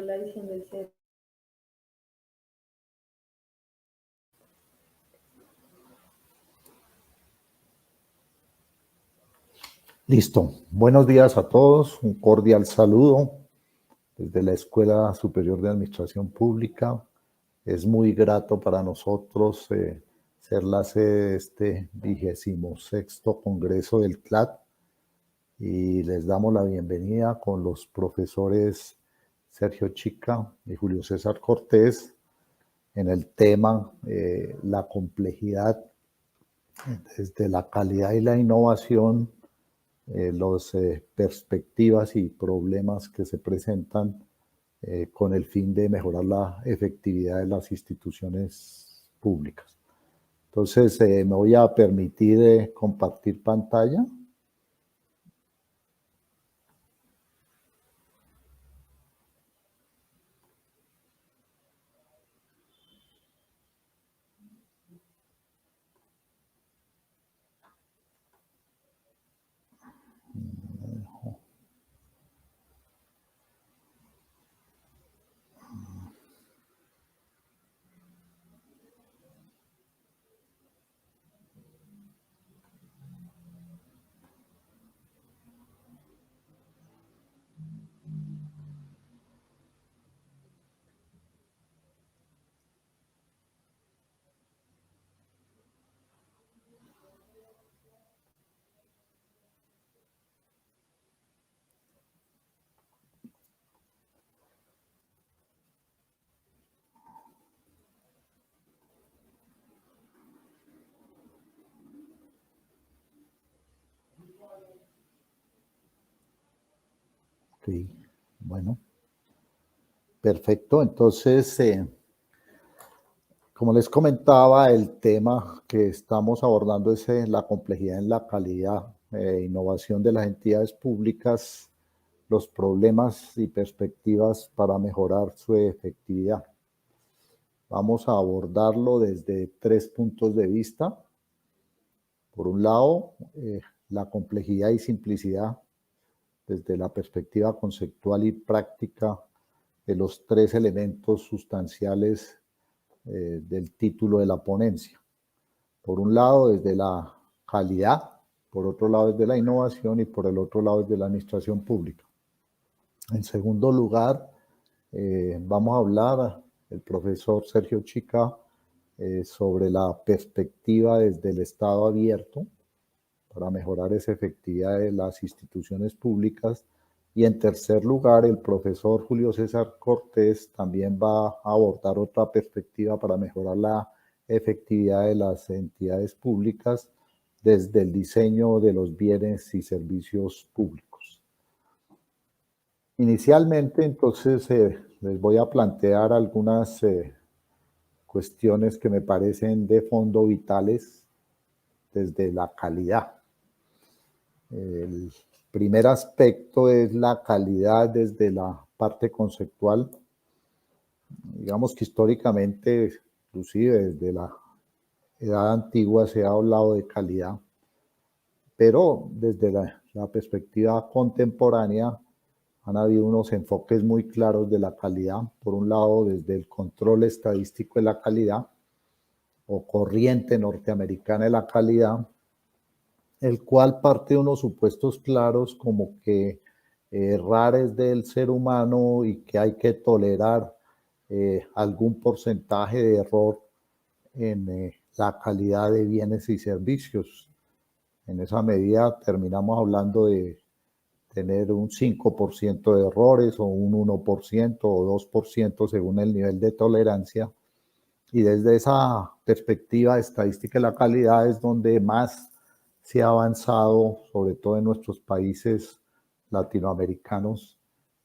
la edición del set. Listo. Buenos días a todos. Un cordial saludo desde la Escuela Superior de Administración Pública. Es muy grato para nosotros ser la sede de este 26º Congreso del CLAD y les damos la bienvenida con los profesores Sergio Chica y Julio César Cortés en el tema la complejidad desde la calidad y la innovación, las perspectivas y problemas que se presentan con el fin de mejorar la efectividad de las instituciones públicas. Entonces, me voy a permitir compartir pantalla. Ok, bueno, perfecto. Entonces, como les comentaba, el tema que estamos abordando es la complejidad en la calidad e innovación de las entidades públicas, los problemas y perspectivas para mejorar su efectividad. Vamos a abordarlo desde 3 puntos de vista. Por un lado, la complejidad y simplicidad desde la perspectiva conceptual y práctica de los 3 elementos sustanciales del título de la ponencia. Por un lado, desde la calidad, por otro lado, desde la innovación y por el otro lado, desde la administración pública. En segundo lugar, vamos a hablar, el profesor Sergio Chica, sobre la perspectiva desde el Estado abierto para mejorar esa efectividad de las instituciones públicas. Y en tercer lugar, el profesor Julio César Cortés también va a abordar otra perspectiva para mejorar la efectividad de las entidades públicas desde el diseño de los bienes y servicios públicos. Inicialmente, entonces, les voy a plantear algunas cuestiones que me parecen de fondo vitales desde la calidad. El primer aspecto es la calidad desde la parte conceptual. Digamos que históricamente, inclusive desde la edad antigua se ha hablado de calidad, pero desde la perspectiva contemporánea han habido unos enfoques muy claros de la calidad. Por un lado, desde el control estadístico de la calidad o corriente norteamericana de la calidad, el cual parte de unos supuestos claros como que errar es del ser humano y que hay que tolerar algún porcentaje de error en la calidad de bienes y servicios. En esa medida terminamos hablando de tener un 5% de errores o un 1% o 2% según el nivel de tolerancia. Y desde esa perspectiva estadística de la calidad es donde más se ha avanzado, sobre todo en nuestros países latinoamericanos,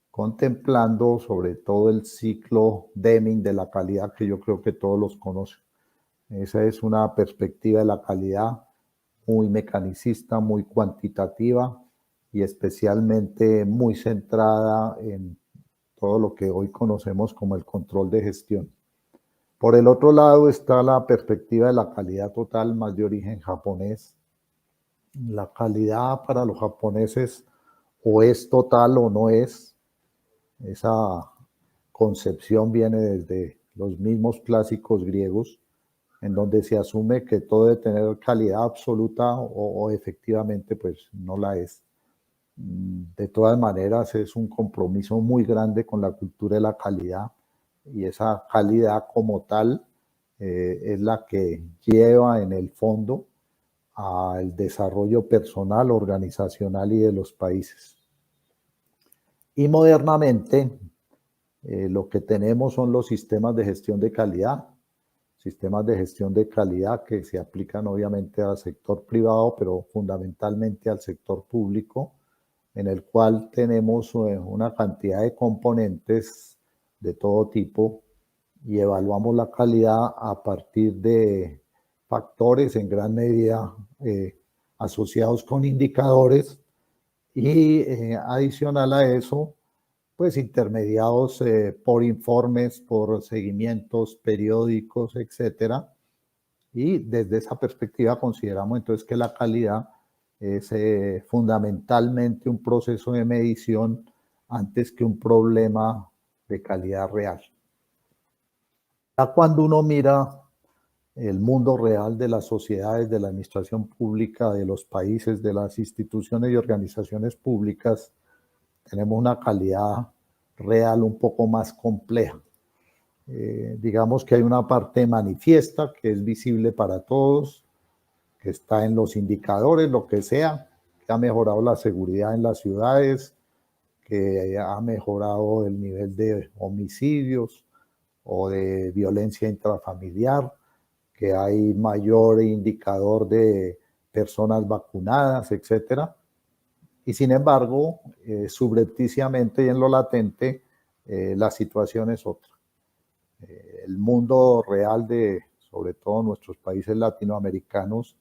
contemplando sobre todo el ciclo Deming de la calidad, que yo creo que todos los conocen. Esa es una perspectiva de la calidad muy mecanicista, muy cuantitativa y especialmente muy centrada en todo lo que hoy conocemos como el control de gestión. Por el otro lado está la perspectiva de la calidad total, más de origen japonés. La calidad para los japoneses o es total o no es. Esa concepción viene desde los mismos clásicos griegos, en donde se asume que todo debe tener calidad absoluta o efectivamente pues no la es. De todas maneras es un compromiso muy grande con la cultura de la calidad y esa calidad como tal es la que lleva en el fondo al desarrollo personal, organizacional y de los países. Y modernamente lo que tenemos son los sistemas de gestión de calidad, sistemas de gestión de calidad que se aplican obviamente al sector privado, pero fundamentalmente al sector público, en el cual tenemos una cantidad de componentes de todo tipo y evaluamos la calidad a partir de factores en gran medida asociados con indicadores y adicional a eso, pues intermediados por informes, por seguimientos periódicos, etcétera. Y desde esa perspectiva consideramos entonces que la calidad es fundamentalmente un proceso de medición antes que un problema de calidad real. Ya cuando uno mira el mundo real de las sociedades, de la administración pública, de los países, de las instituciones y organizaciones públicas, tenemos una calidad real un poco más compleja. Digamos que hay una parte manifiesta que es visible para todos, que está en los indicadores, lo que sea, que ha mejorado la seguridad en las ciudades, que ha mejorado el nivel de homicidios o de violencia intrafamiliar, que hay mayor indicador de personas vacunadas, etcétera. Y sin embargo, subrepticiamente y en lo latente, la situación es otra. El mundo real de, sobre todo nuestros países latinoamericanos,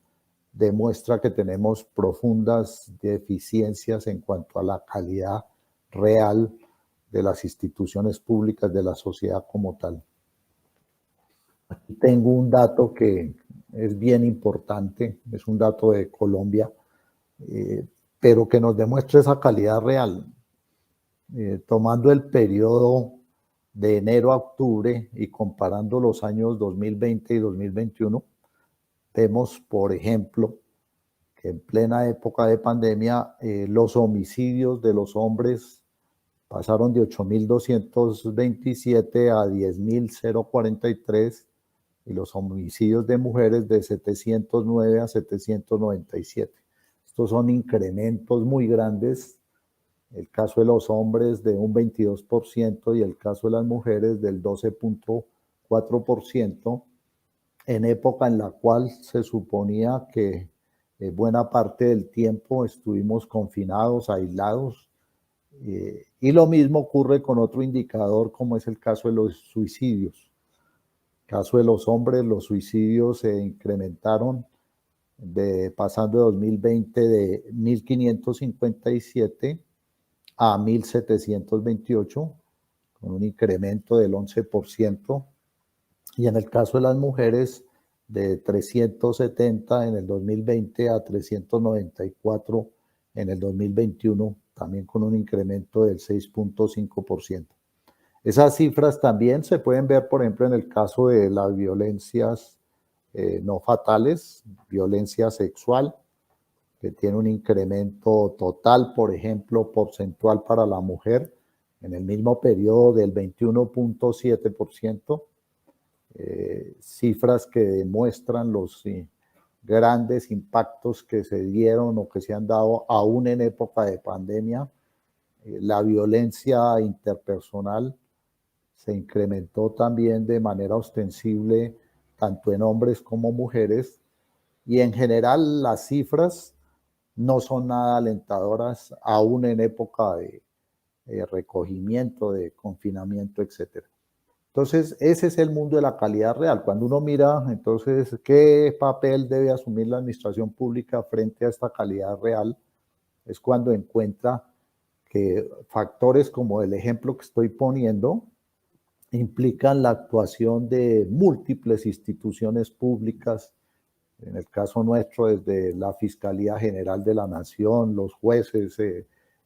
demuestra que tenemos profundas deficiencias en cuanto a la calidad real de las instituciones públicas, de la sociedad como tal. Aquí tengo un dato que es bien importante, es un dato de Colombia, pero que nos demuestra esa calidad real. Tomando el periodo de enero a octubre y comparando los años 2020 y 2021, vemos, por ejemplo, que en plena época de pandemia los homicidios de los hombres pasaron de 8.227 a 10.043 y los homicidios de mujeres de 709 a 797. Estos son incrementos muy grandes. El caso de los hombres de un 22% y el caso de las mujeres del 12.4%, en época en la cual se suponía que buena parte del tiempo estuvimos confinados, aislados. Y lo mismo ocurre con otro indicador como es el caso de los suicidios. En el caso de los hombres, los suicidios se incrementaron pasando de 2020 de 1.557 a 1.728, con un incremento del 11%. Y en el caso de las mujeres, de 370 en el 2020 a 394 en el 2021, también con un incremento del 6.5%. Esas cifras también se pueden ver, por ejemplo, en el caso de las violencias no fatales, violencia sexual, que tiene un incremento total, por ejemplo, porcentual para la mujer, en el mismo periodo del 21.7%, cifras que demuestran los grandes impactos que se dieron o que se han dado aún en época de pandemia. La violencia interpersonal se incrementó también de manera ostensible tanto en hombres como mujeres y en general las cifras no son nada alentadoras aún en época de recogimiento, de confinamiento, etc. Entonces, ese es el mundo de la calidad real. Cuando uno mira, entonces, ¿qué papel debe asumir la administración pública frente a esta calidad real? Es cuando encuentra que factores como el ejemplo que estoy poniendo implican la actuación de múltiples instituciones públicas, en el caso nuestro desde la Fiscalía General de la Nación, los jueces,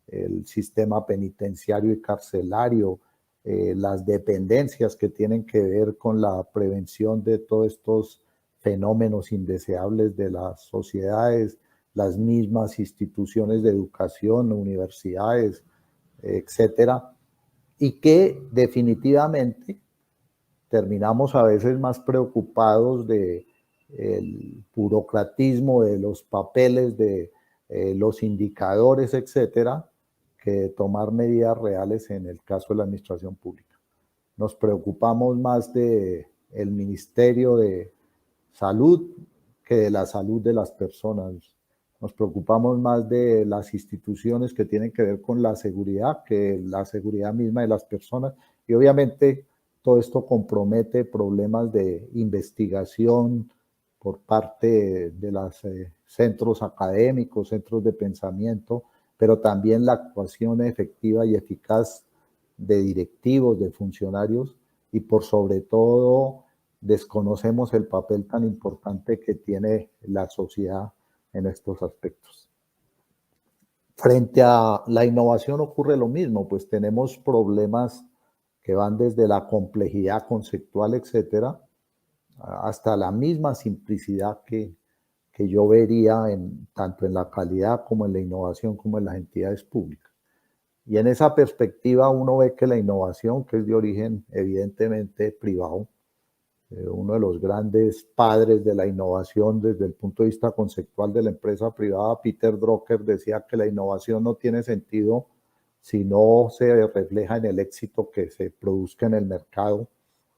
el sistema penitenciario y carcelario, las dependencias que tienen que ver con la prevención de todos estos fenómenos indeseables de las sociedades, las mismas instituciones de educación, universidades, etcétera, y que definitivamente terminamos a veces más preocupados de el burocratismo, de los papeles, de los indicadores, etcétera, que de tomar medidas reales en el caso de la administración pública. Nos preocupamos más de el Ministerio de Salud que de la salud de las personas. Nos preocupamos más de las instituciones que tienen que ver con la seguridad que la seguridad misma de las personas. Y obviamente todo esto compromete problemas de investigación por parte de los centros académicos, centros de pensamiento, pero también la actuación efectiva y eficaz de directivos, de funcionarios y por sobre todo desconocemos el papel tan importante que tiene la sociedad en estos aspectos. Frente a la innovación ocurre lo mismo, pues tenemos problemas que van desde la complejidad conceptual, etcétera, hasta la misma simplicidad que yo vería tanto en la calidad como en la innovación como en las entidades públicas. Y en esa perspectiva uno ve que la innovación, que es de origen evidentemente privado, uno de los grandes padres de la innovación desde el punto de vista conceptual de la empresa privada, Peter Drucker, decía que la innovación no tiene sentido si no se refleja en el éxito que se produzca en el mercado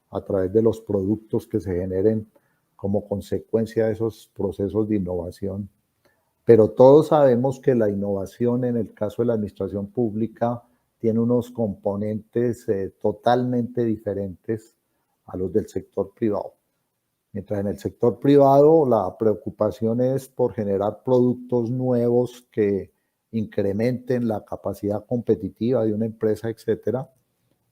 a través de los productos que se generen como consecuencia de esos procesos de innovación. Pero todos sabemos que la innovación en el caso de la administración pública tiene unos componentes totalmente diferentes a los del sector privado. Mientras en el sector privado la preocupación es por generar productos nuevos que incrementen la capacidad competitiva de una empresa, etcétera,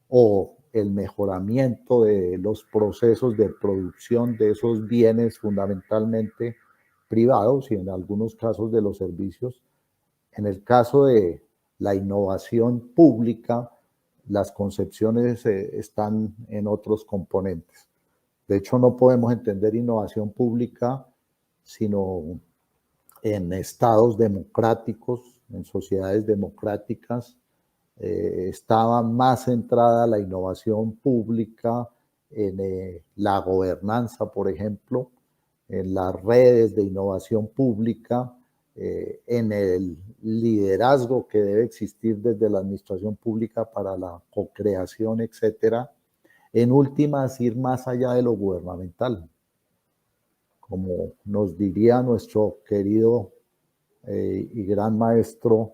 o el mejoramiento de los procesos de producción de esos bienes fundamentalmente privados y en algunos casos de los servicios. En el caso de la innovación pública, las concepciones están en otros componentes. De hecho, no podemos entender innovación pública sino en estados democráticos, en sociedades democráticas. Estaba más centrada la innovación pública en la gobernanza, por ejemplo, en las redes de innovación pública, en el liderazgo que debe existir desde la administración pública para la co-creación, etcétera. En últimas, ir más allá de lo gubernamental. Como nos diría nuestro querido y gran maestro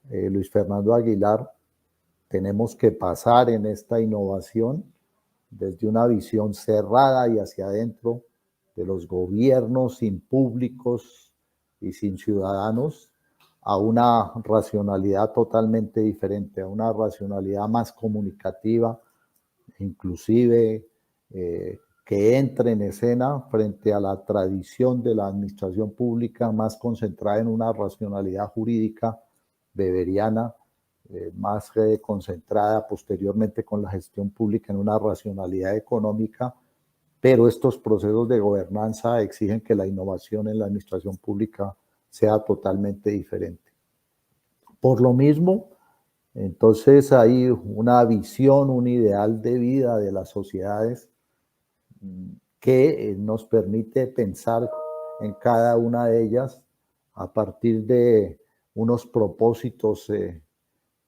Luis Fernando Aguilar, tenemos que pasar en esta innovación desde una visión cerrada y hacia adentro de los gobiernos sin públicos y sin ciudadanos a una racionalidad totalmente diferente, a una racionalidad más comunicativa, inclusive que entre en escena frente a la tradición de la administración pública más concentrada en una racionalidad jurídica weberiana, más concentrada posteriormente con la gestión pública en una racionalidad económica, pero estos procesos de gobernanza exigen que la innovación en la administración pública sea totalmente diferente. Por lo mismo, entonces hay una visión, un ideal de vida de las sociedades que nos permite pensar en cada una de ellas a partir de unos propósitos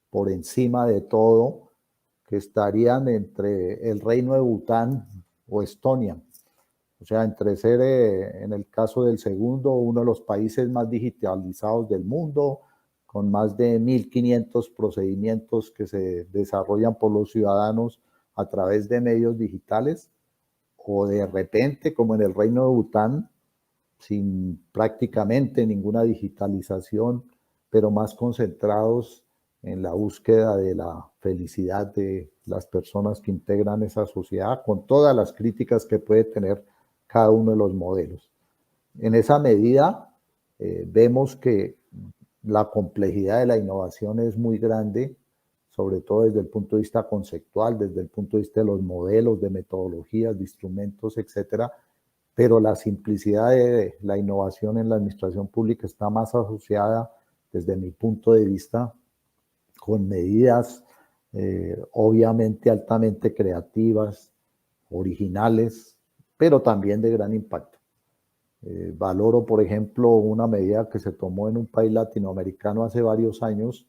por encima de todo que estarían entre el reino de Bután o Estonia. O sea, entre ser, en el caso del segundo, uno de los países más digitalizados del mundo, con más de 1.500 procedimientos que se desarrollan por los ciudadanos a través de medios digitales, o de repente, como en el reino de Bután, sin prácticamente ninguna digitalización, pero más concentrados en la búsqueda de la felicidad de las personas que integran esa sociedad, con todas las críticas que puede tener cada uno de los modelos. En esa medida, vemos que la complejidad de la innovación es muy grande, sobre todo desde el punto de vista conceptual, desde el punto de vista de los modelos, de metodologías, de instrumentos, etcétera, pero la simplicidad de la innovación en la administración pública está más asociada, desde mi punto de vista, con medidas obviamente altamente creativas, originales, pero también de gran impacto. Valoro, por ejemplo, una medida que se tomó en un país latinoamericano hace varios años,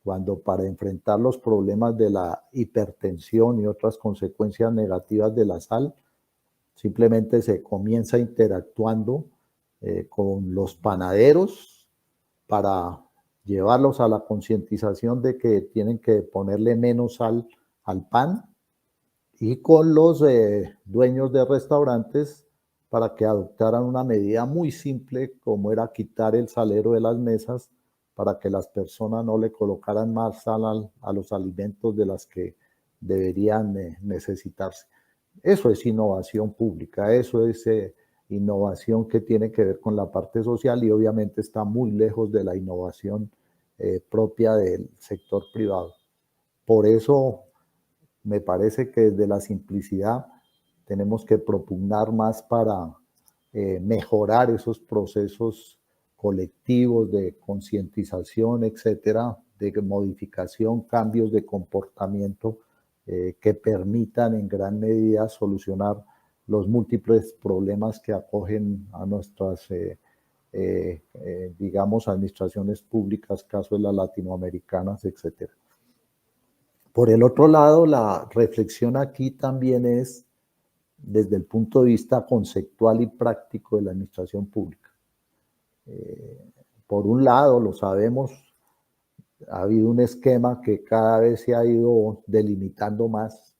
cuando para enfrentar los problemas de la hipertensión y otras consecuencias negativas de la sal, simplemente se comienza interactuando con los panaderos para llevarlos a la concientización de que tienen que ponerle menos sal al pan, y con los dueños de restaurantes para que adoptaran una medida muy simple, como era quitar el salero de las mesas para que las personas no le colocaran más sal a los alimentos de las que deberían necesitarse. Eso es innovación pública, eso es innovación que tiene que ver con la parte social y obviamente está muy lejos de la innovación propia del sector privado. Por eso me parece que desde la simplicidad tenemos que propugnar más para mejorar esos procesos colectivos de concientización, etcétera, de modificación, cambios de comportamiento que permitan en gran medida solucionar los múltiples problemas que acogen a nuestras, digamos, administraciones públicas, caso de las latinoamericanas, etcétera. Por el otro lado, la reflexión aquí también es desde el punto de vista conceptual y práctico de la administración pública. Por un lado, lo sabemos, ha habido un esquema que cada vez se ha ido delimitando más.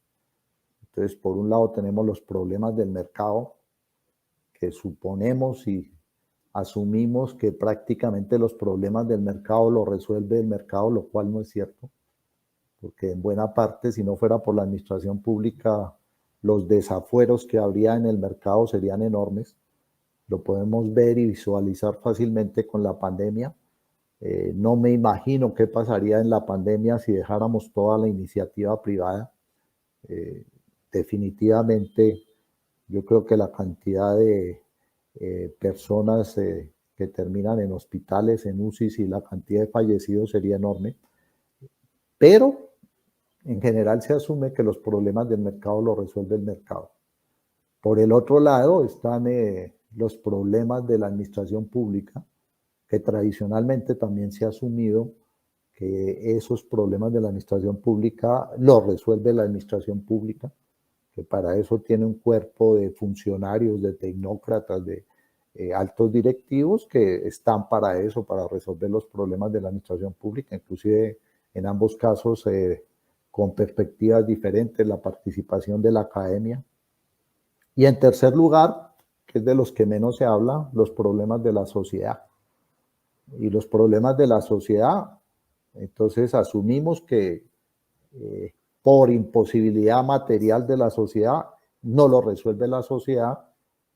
Entonces, por un lado tenemos los problemas del mercado, que suponemos y asumimos que prácticamente los problemas del mercado los resuelve el mercado, lo cual no es cierto, porque en buena parte, si no fuera por la administración pública, los desafueros que habría en el mercado serían enormes. Lo podemos ver y visualizar fácilmente con la pandemia. No me imagino qué pasaría en la pandemia si dejáramos toda la iniciativa privada. Definitivamente, yo creo que la cantidad de personas que terminan en hospitales, en UCIs, y la cantidad de fallecidos sería enorme. Pero en general se asume que los problemas del mercado los resuelve el mercado. Por el otro lado están los problemas de la administración pública, que tradicionalmente también se ha asumido que esos problemas de la administración pública los resuelve la administración pública, que para eso tiene un cuerpo de funcionarios, de tecnócratas, de altos directivos que están para eso, para resolver los problemas de la administración pública, inclusive en ambos casos con perspectivas diferentes, la participación de la academia. Y en tercer lugar, que es de los que menos se habla, los problemas de la sociedad. Y los problemas de la sociedad, entonces asumimos que por imposibilidad material de la sociedad, no lo resuelve la sociedad,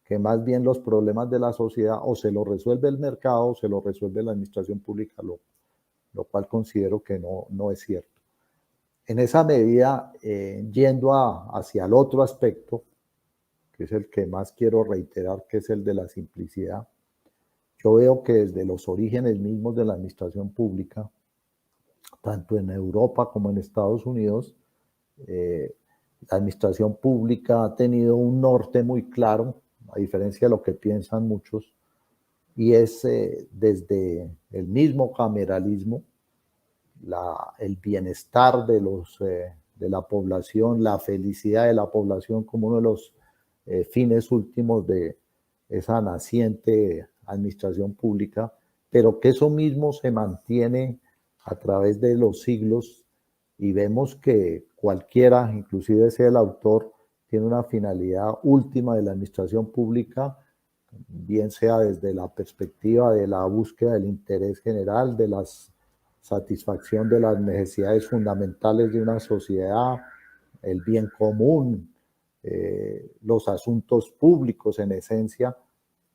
que más bien los problemas de la sociedad o se los resuelve el mercado o se los resuelve la administración pública, lo cual considero que no es cierto. En esa medida, yendo hacia el otro aspecto, que es el que más quiero reiterar, que es el de la simplicidad, yo veo que desde los orígenes mismos de la administración pública, tanto en Europa como en Estados Unidos, la administración pública ha tenido un norte muy claro, a diferencia de lo que piensan muchos, y es desde el mismo cameralismo, el bienestar de la población, la felicidad de la población como uno de los fines últimos de esa naciente administración pública, pero que eso mismo se mantiene a través de los siglos y vemos que cualquiera, inclusive sea el autor, tiene una finalidad última de la administración pública, bien sea desde la perspectiva de la búsqueda del interés general, de la satisfacción de las necesidades fundamentales de una sociedad, el bien común, los asuntos públicos en esencia.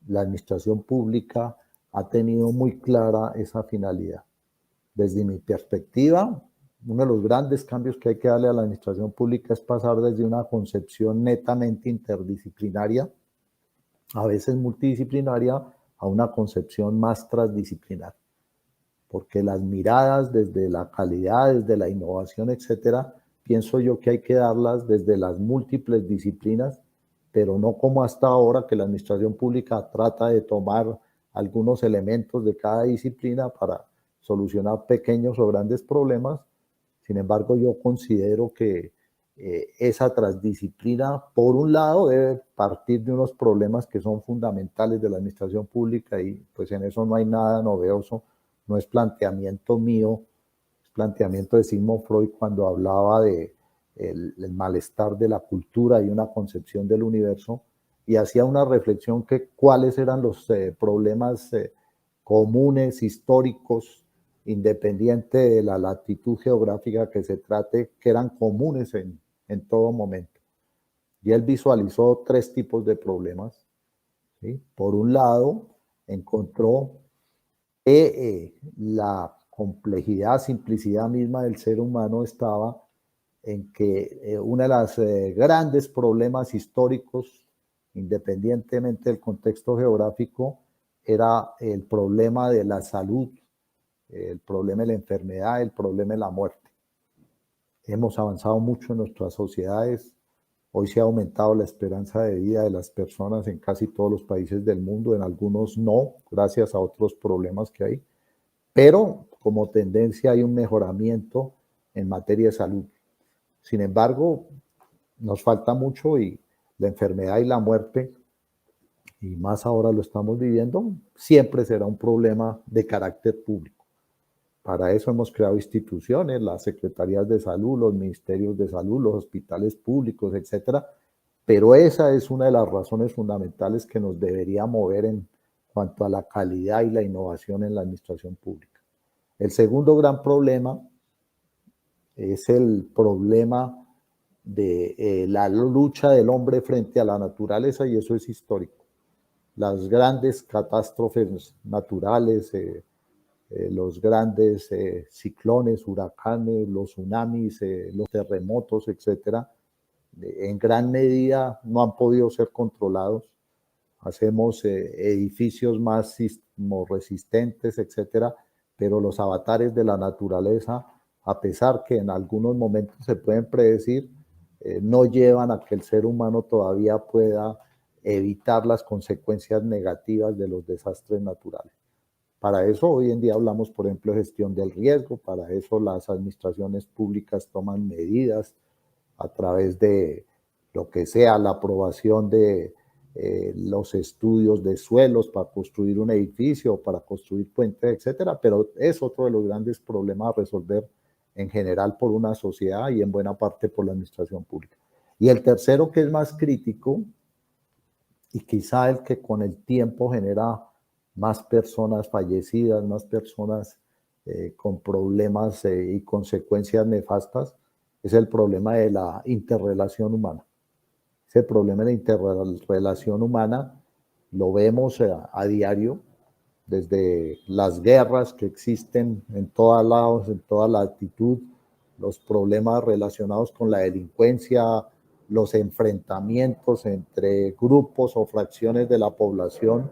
La administración pública ha tenido muy clara esa finalidad. Desde mi perspectiva, uno de los grandes cambios que hay que darle a la administración pública es pasar desde una concepción netamente interdisciplinaria, a veces multidisciplinaria, a una concepción más transdisciplinar. Porque las miradas desde la calidad, desde la innovación, etcétera, pienso yo que hay que darlas desde las múltiples disciplinas, pero no como hasta ahora, que la administración pública trata de tomar algunos elementos de cada disciplina para solucionar pequeños o grandes problemas. Sin embargo, yo considero que esa transdisciplina, por un lado, debe partir de unos problemas que son fundamentales de la administración pública, y pues en eso no hay nada novedoso, no es planteamiento mío, es planteamiento de Sigmund Freud cuando hablaba de el malestar de la cultura y una concepción del universo, y hacía una reflexión que cuáles eran los problemas comunes, históricos, independiente de la latitud geográfica que se trate, que eran comunes en todo momento. Y él visualizó tres tipos de problemas, ¿sí? Por un lado, encontró que la complejidad, simplicidad misma del ser humano estaba en que uno de los grandes problemas históricos, independientemente del contexto geográfico, era el problema de la salud, el problema de la enfermedad, el problema de la muerte. Hemos avanzado mucho en nuestras sociedades. Hoy se ha aumentado la esperanza de vida de las personas en casi todos los países del mundo, en algunos no, gracias a otros problemas que hay. Pero como tendencia hay un mejoramiento en materia de salud. Sin embargo, nos falta mucho, y la enfermedad y la muerte, y más ahora lo estamos viviendo, siempre será un problema de carácter público. Para eso hemos creado instituciones, las secretarías de salud, los ministerios de salud, los hospitales públicos, etcétera. Pero esa es una de las razones fundamentales que nos debería mover en cuanto a la calidad y la innovación en la administración pública. El segundo gran problema es el problema de la lucha del hombre frente a la naturaleza, y eso es histórico. Las grandes catástrofes naturales, los grandes ciclones, huracanes, los tsunamis, los terremotos, etcétera, en gran medida no han podido ser controlados. Hacemos edificios más sismoresistentes, etcétera, pero los avatares de la naturaleza, a pesar que en algunos momentos se pueden predecir, no llevan a que el ser humano todavía pueda evitar las consecuencias negativas de los desastres naturales. Para eso hoy en día hablamos, por ejemplo, de gestión del riesgo. Para eso las administraciones públicas toman medidas a través de lo que sea la aprobación de los estudios de suelos para construir un edificio, para construir puentes, etcétera. Pero es otro de los grandes problemas a resolver en general por una sociedad y en buena parte por la administración pública. Y el tercero, que es más crítico y quizá el que con el tiempo genera más personas fallecidas, más personas con problemas y consecuencias nefastas, es el problema de la interrelación humana. Ese problema de la interrelación humana lo vemos a diario, desde las guerras que existen en todos lados, en toda latitud, los problemas relacionados con la delincuencia, los enfrentamientos entre grupos o fracciones de la población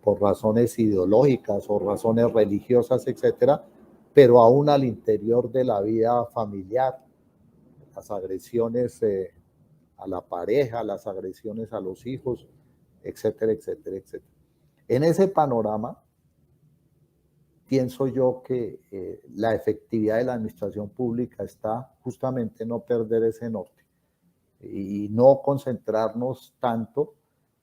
por razones ideológicas o razones religiosas, etcétera, pero aún al interior de la vida familiar, las agresiones a la pareja, las agresiones a los hijos, etcétera, etcétera, etcétera. En ese panorama, pienso yo que la efectividad de la administración pública está justamente en no perder ese norte y no concentrarnos tanto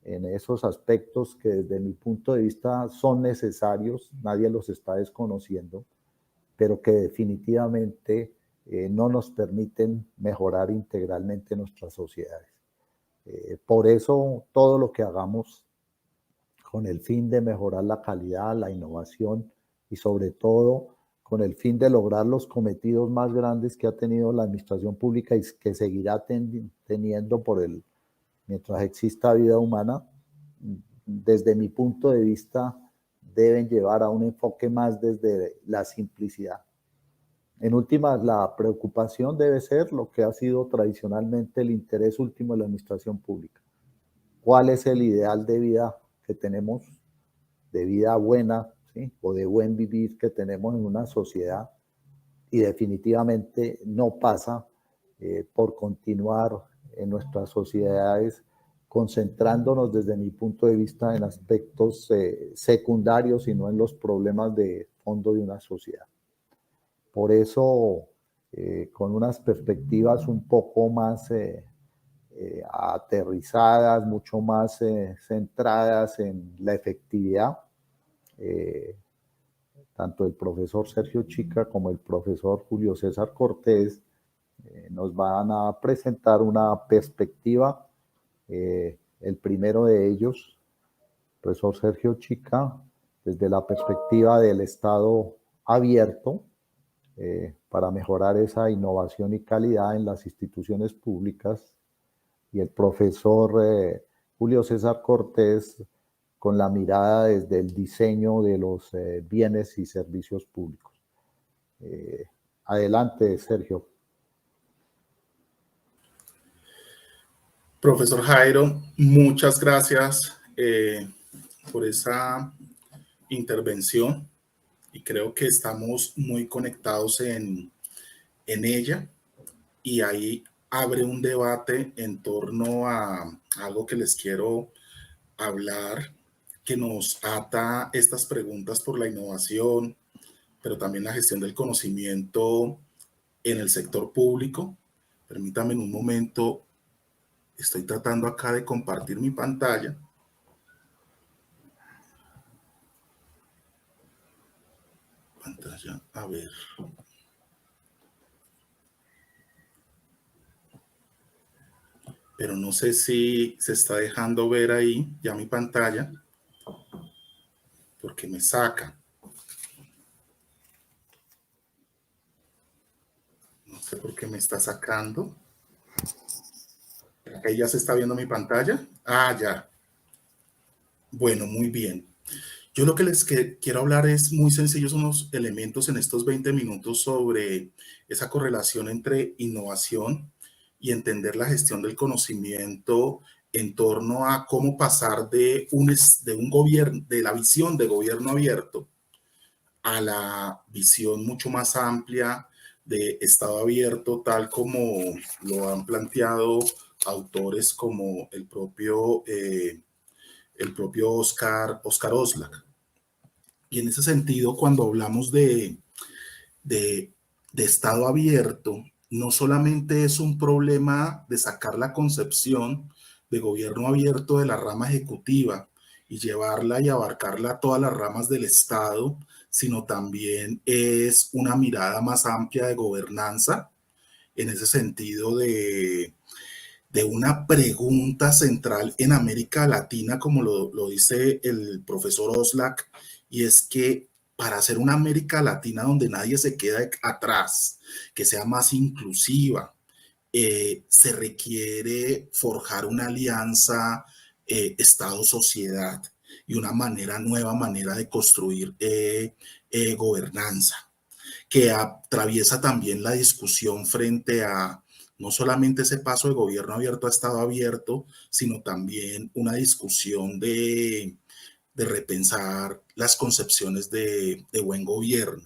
en esos aspectos que desde mi punto de vista son necesarios, nadie los está desconociendo, pero que definitivamente no nos permiten mejorar integralmente nuestras sociedades. Por eso todo lo que hagamos con el fin de mejorar la calidad, la innovación y sobre todo con el fin de lograr los cometidos más grandes que ha tenido la administración pública y que seguirá teniendo mientras exista vida humana, desde mi punto de vista, deben llevar a un enfoque más desde la simplicidad. En últimas, la preocupación debe ser lo que ha sido tradicionalmente el interés último de la administración pública. ¿Cuál es el ideal de vida que tenemos, de vida buena, ¿sí? O de buen vivir que tenemos en una sociedad? Y definitivamente no pasa por continuar en nuestras sociedades concentrándonos desde mi punto de vista en aspectos secundarios y no en los problemas de fondo de una sociedad. Por eso, con unas perspectivas un poco más aterrizadas, mucho más centradas en la efectividad, eh, tanto el profesor Sergio Chica como el profesor Julio César Cortés nos van a presentar una perspectiva. El primero de ellos, el profesor Sergio Chica, desde la perspectiva del Estado abierto, para mejorar esa innovación y calidad en las instituciones públicas, y el profesor Julio César Cortés con la mirada desde el diseño de los bienes y servicios públicos. Adelante, Sergio. Profesor Jairo, muchas gracias por esa intervención y creo que estamos muy conectados en ella y ahí abre un debate en torno a algo que les quiero hablar, que nos ata estas preguntas por la innovación, pero también la gestión del conocimiento en el sector público. Permítame en un momento, estoy tratando acá de compartir mi pantalla. A ver. Pero no sé si se está dejando ver ahí ya mi pantalla, porque me saca. No sé por qué me está sacando. Ahí ya se está viendo mi pantalla. Ah, ya. Bueno, muy bien. Yo lo que les quiero hablar es muy sencillo, son unos elementos en estos 20 minutos sobre esa correlación entre innovación y entender la gestión del conocimiento en torno a cómo pasar de un gobierno, de la visión de gobierno abierto a la visión mucho más amplia de Estado abierto, tal como lo han planteado autores como el propio Oscar Oslak. Y en ese sentido, cuando hablamos de Estado abierto, no solamente es un problema de sacar la concepción de gobierno abierto de la rama ejecutiva y llevarla y abarcarla a todas las ramas del Estado, sino también es una mirada más amplia de gobernanza, en ese sentido de una pregunta central en América Latina, como lo dice el profesor Oslak, y es que para hacer una América Latina donde nadie se quede atrás, que sea más inclusiva, se requiere forjar una alianza Estado-sociedad y una nueva manera de construir gobernanza, que atraviesa también la discusión frente a no solamente ese paso de gobierno abierto a Estado abierto, sino también una discusión de repensar las concepciones de buen gobierno.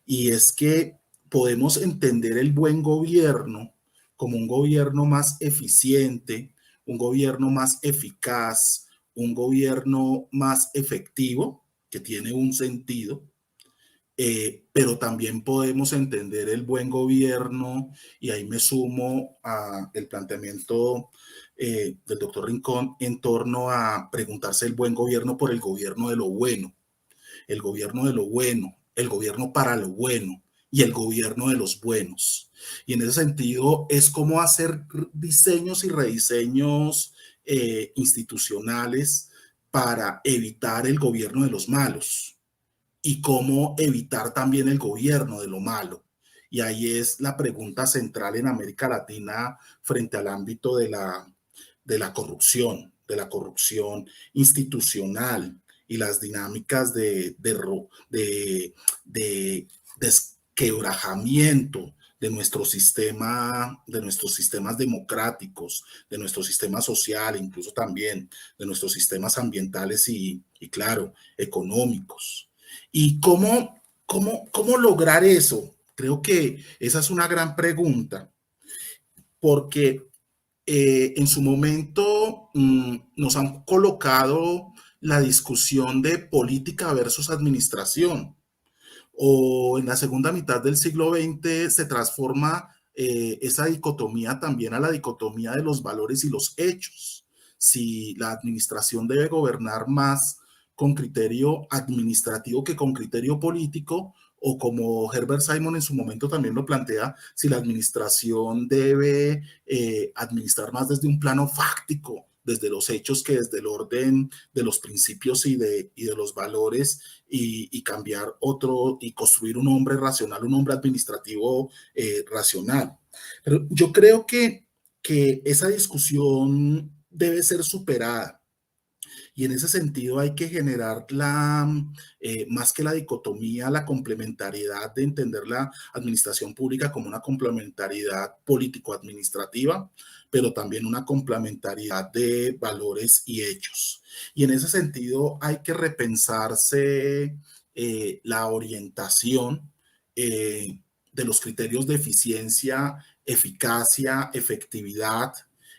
Y es que podemos entender el buen gobierno como un gobierno más eficiente, un gobierno más eficaz, un gobierno más efectivo, que tiene un sentido, pero también podemos entender el buen gobierno, y ahí me sumo al planteamiento del doctor Rincón en torno a preguntarse el buen gobierno por el gobierno de lo bueno, el gobierno de lo bueno, el gobierno para lo bueno y el gobierno de los buenos. Y en ese sentido es como hacer diseños y rediseños institucionales para evitar el gobierno de los malos y cómo evitar también el gobierno de lo malo. Y ahí es la pregunta central en América Latina frente al ámbito de la corrupción institucional y las dinámicas que quebrajamiento de nuestros sistemas democráticos, de nuestro sistema social, incluso también de nuestros sistemas ambientales y claro, económicos. ¿Y cómo lograr eso? Creo que esa es una gran pregunta, porque en su momento nos han colocado la discusión de política versus administración, o en la segunda mitad del siglo XX se transforma esa dicotomía también a la dicotomía de los valores y los hechos. Si la administración debe gobernar más con criterio administrativo que con criterio político, o como Herbert Simon en su momento también lo plantea, si la administración debe administrar más desde un plano fáctico, desde los hechos, que desde el orden de los principios y de los valores, y cambiar otro y construir un hombre racional, un hombre administrativo racional. Pero yo creo que esa discusión debe ser superada. Y en ese sentido hay que generar más que la dicotomía, la complementariedad de entender la administración pública como una complementariedad político-administrativa, pero también una complementariedad de valores y hechos. Y en ese sentido hay que repensarse la orientación de los criterios de eficiencia, eficacia, efectividad,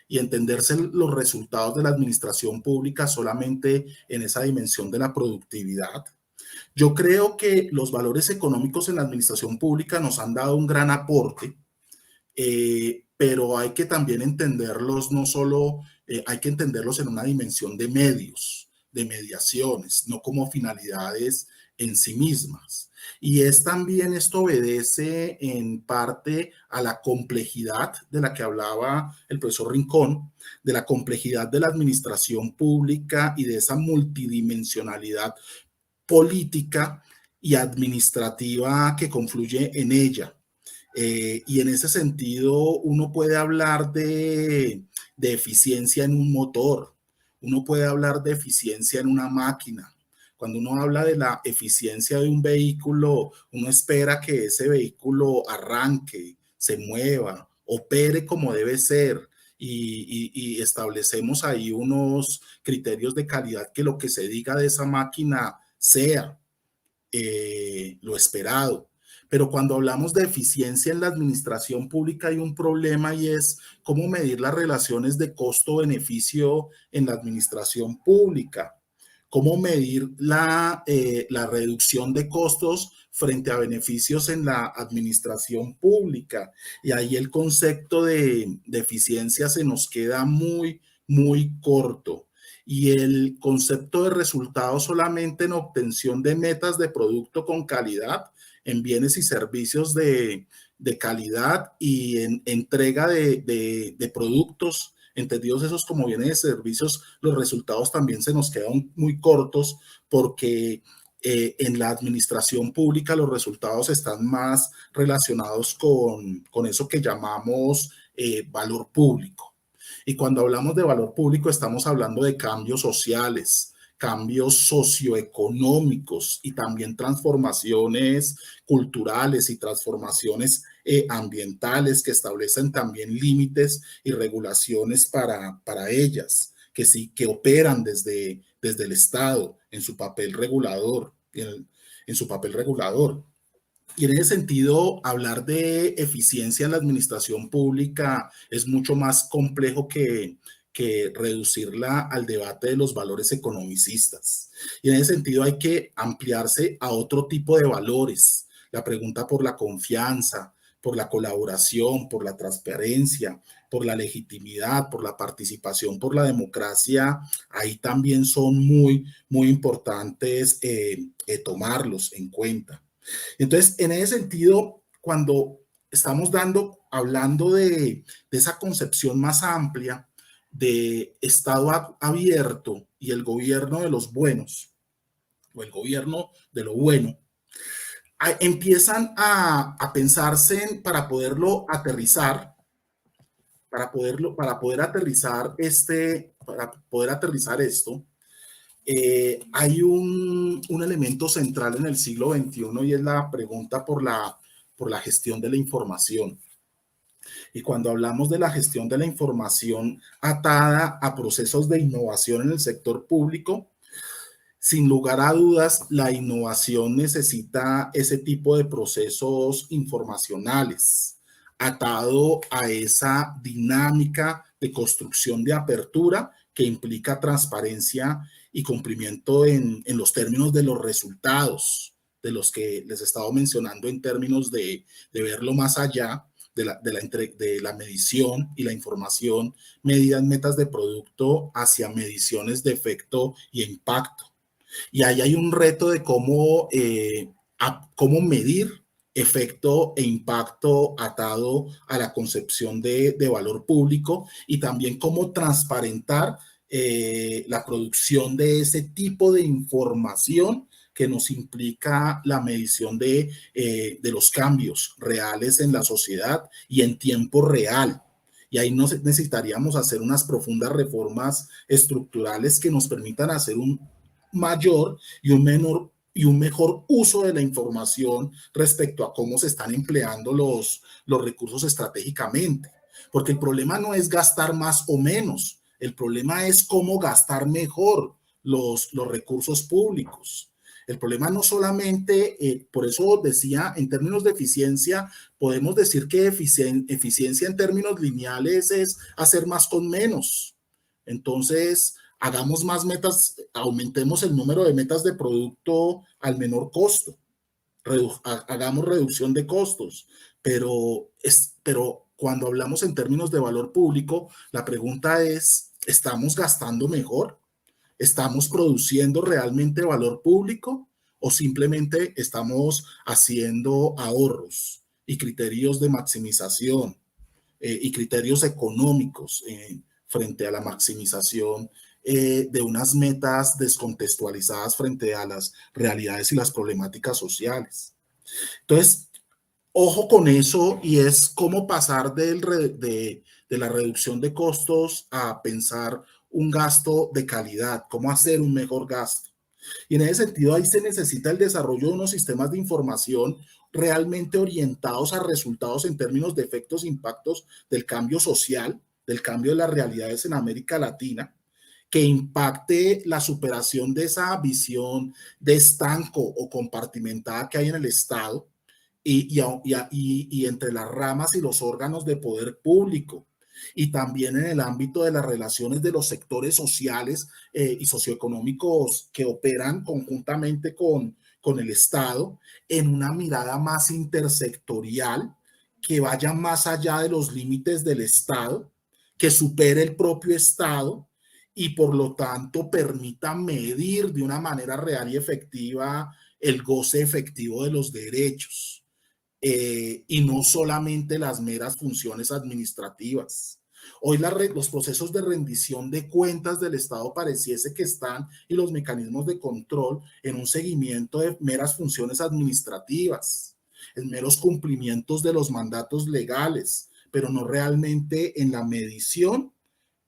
y entenderse los resultados de la administración pública solamente en esa dimensión de la productividad. Yo creo que los valores económicos en la administración pública nos han dado un gran aporte, pero hay que también entenderlos, no solo hay que entenderlos en una dimensión de medios, de mediaciones, no como finalidades en sí mismas. Y es también, esto obedece en parte a la complejidad de la que hablaba el profesor Rincón, de la complejidad de la administración pública y de esa multidimensionalidad política y administrativa que confluye en ella. Y en ese sentido uno puede hablar de eficiencia en un motor, uno puede hablar de eficiencia en una máquina. Cuando uno habla de la eficiencia de un vehículo, uno espera que ese vehículo arranque, se mueva, opere como debe ser, y establecemos ahí unos criterios de calidad, que lo que se diga de esa máquina sea lo esperado. Pero cuando hablamos de eficiencia en la administración pública hay un problema, y es cómo medir las relaciones de costo-beneficio en la administración pública. Cómo medir la reducción de costos frente a beneficios en la administración pública. Y ahí el concepto de eficiencia se nos queda muy, muy corto. Y el concepto de resultados solamente en obtención de metas de producto con calidad, en bienes y servicios de calidad, y en entrega de productos, entendidos esos como bienes y servicios, los resultados también se nos quedan muy cortos, porque en la administración pública los resultados están más relacionados con eso que llamamos valor público. Y cuando hablamos de valor público estamos hablando de cambios sociales, cambios socioeconómicos, y también transformaciones culturales y transformaciones ambientales, que establecen también límites y regulaciones para ellas, que sí, que operan desde el Estado en su papel regulador, en su papel regulador. Y en ese sentido, hablar de eficiencia en la administración pública es mucho más complejo que reducirla al debate de los valores economicistas. Y en ese sentido hay que ampliarse a otro tipo de valores. La pregunta por la confianza, por la colaboración, por la transparencia, por la legitimidad, por la participación, por la democracia, ahí también son muy, muy importantes tomarlos en cuenta. Entonces, en ese sentido, cuando estamos hablando de esa concepción más amplia de Estado abierto y el gobierno de los buenos, o el gobierno de lo bueno, empiezan a pensarse para poderlo aterrizar, para poder aterrizar esto. Hay un elemento central en el siglo XXI, y es la pregunta por por la gestión de la información. Y cuando hablamos de la gestión de la información atada a procesos de innovación en el sector público, sin lugar a dudas, la innovación necesita ese tipo de procesos informacionales, atado a esa dinámica de construcción de apertura que implica transparencia y cumplimiento en los términos de los resultados, de los que les he estado mencionando en términos de verlo más allá de la medición y la información medida en metas de producto hacia mediciones de efecto y impacto. Y ahí hay un reto de cómo medir efecto e impacto atado a la concepción de valor público y también cómo transparentar la producción de ese tipo de información que nos implica la medición de los cambios reales en la sociedad y en tiempo real. Y ahí necesitaríamos hacer unas profundas reformas estructurales que nos permitan hacer un mayor y un mejor uso de la información respecto a cómo se están empleando los recursos estratégicamente. Porque el problema no es gastar más o menos, el problema es cómo gastar mejor los recursos públicos. El problema no solamente, por eso decía, en términos de eficiencia, podemos decir que eficiencia en términos lineales es hacer más con menos. Entonces, hagamos más metas, aumentemos el número de metas de producto al menor costo, hagamos reducción de costos, pero cuando hablamos en términos de valor público, la pregunta es, ¿estamos gastando mejor? ¿Estamos produciendo realmente valor público o simplemente estamos haciendo ahorros y criterios de maximización y criterios económicos frente a la maximización de unas metas descontextualizadas frente a las realidades y las problemáticas sociales? Entonces, ojo con eso, y es cómo pasar de la reducción de costos a pensar un gasto de calidad, cómo hacer un mejor gasto. Y en ese sentido, ahí se necesita el desarrollo de unos sistemas de información realmente orientados a resultados en términos de efectos e impactos del cambio social, del cambio de las realidades en América Latina, que impacte la superación de esa visión de estanco o compartimentada que hay en el Estado y entre las ramas y los órganos de poder público, y también en el ámbito de las relaciones de los sectores sociales y socioeconómicos que operan conjuntamente con el Estado, en una mirada más intersectorial, que vaya más allá de los límites del Estado, que supere el propio Estado y por lo tanto permita medir de una manera real y efectiva el goce efectivo de los derechos. Y no solamente las meras funciones administrativas. Hoy los procesos de rendición de cuentas del Estado pareciese que están, y los mecanismos de control, en un seguimiento de meras funciones administrativas, en meros cumplimientos de los mandatos legales, pero no realmente en la medición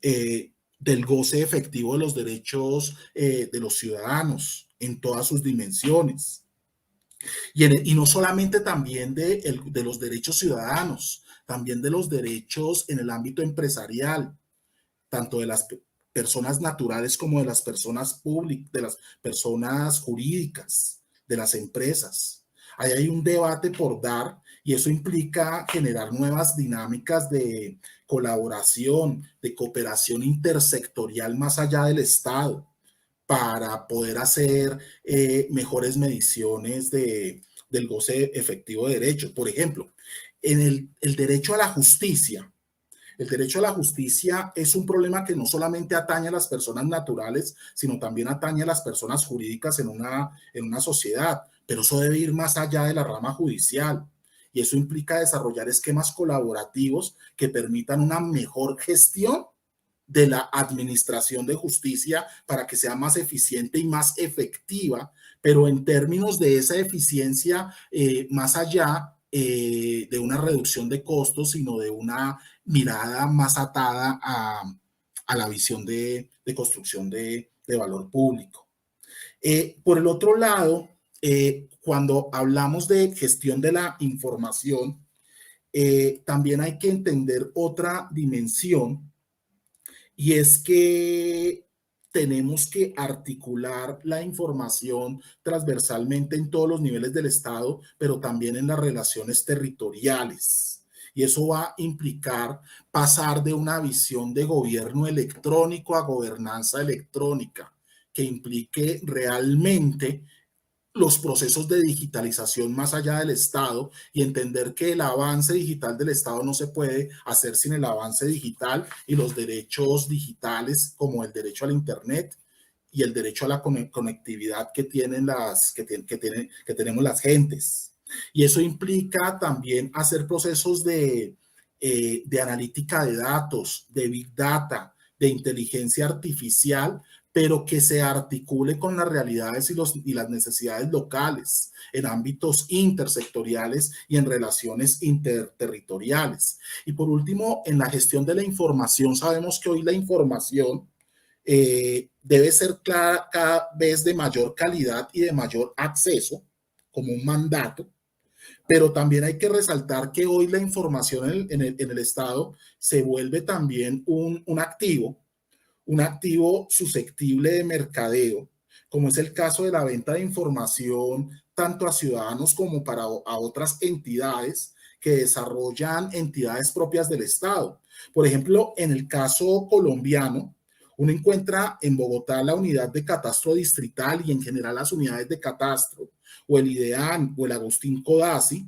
del goce efectivo de los derechos de los ciudadanos en todas sus dimensiones. Y no solamente también de los derechos ciudadanos, también de los derechos en el ámbito empresarial, tanto de las personas naturales como de las personas públicas, de las personas jurídicas, de las empresas. Ahí hay un debate por dar y eso implica generar nuevas dinámicas de colaboración, de cooperación intersectorial más allá del Estado, para poder hacer mejores mediciones del goce efectivo de derechos. Por ejemplo, en el derecho a la justicia. El derecho a la justicia es un problema que no solamente atañe a las personas naturales, sino también atañe a las personas jurídicas en una sociedad, pero eso debe ir más allá de la rama judicial. Y eso implica desarrollar esquemas colaborativos que permitan una mejor gestión de la administración de justicia para que sea más eficiente y más efectiva, pero en términos de esa eficiencia, más allá de una reducción de costos, sino de una mirada más atada a la visión de construcción de valor público. Por el otro lado, cuando hablamos de gestión de la información, también hay que entender otra dimensión, y es que tenemos que articular la información transversalmente en todos los niveles del Estado, pero también en las relaciones territoriales. Y eso va a implicar pasar de una visión de gobierno electrónico a gobernanza electrónica, que implique realmente los procesos de digitalización más allá del Estado, y entender que el avance digital del Estado no se puede hacer sin el avance digital y los derechos digitales, como el derecho al Internet y el derecho a la conectividad que tienen que tenemos las gentes. Y eso implica también hacer procesos de analítica de datos, de big data, de inteligencia artificial, pero que se articule con las realidades y las necesidades locales, en ámbitos intersectoriales y en relaciones interterritoriales. Y por último, en la gestión de la información, sabemos que hoy la información debe ser cada vez de mayor calidad y de mayor acceso, como un mandato, pero también hay que resaltar que hoy la información en el Estado se vuelve también un activo susceptible de mercadeo, como es el caso de la venta de información tanto a ciudadanos como a otras entidades que desarrollan entidades propias del Estado. Por ejemplo, en el caso colombiano, uno encuentra en Bogotá la unidad de catastro distrital y en general las unidades de catastro, o el IDEAN o el Agustín Codazzi,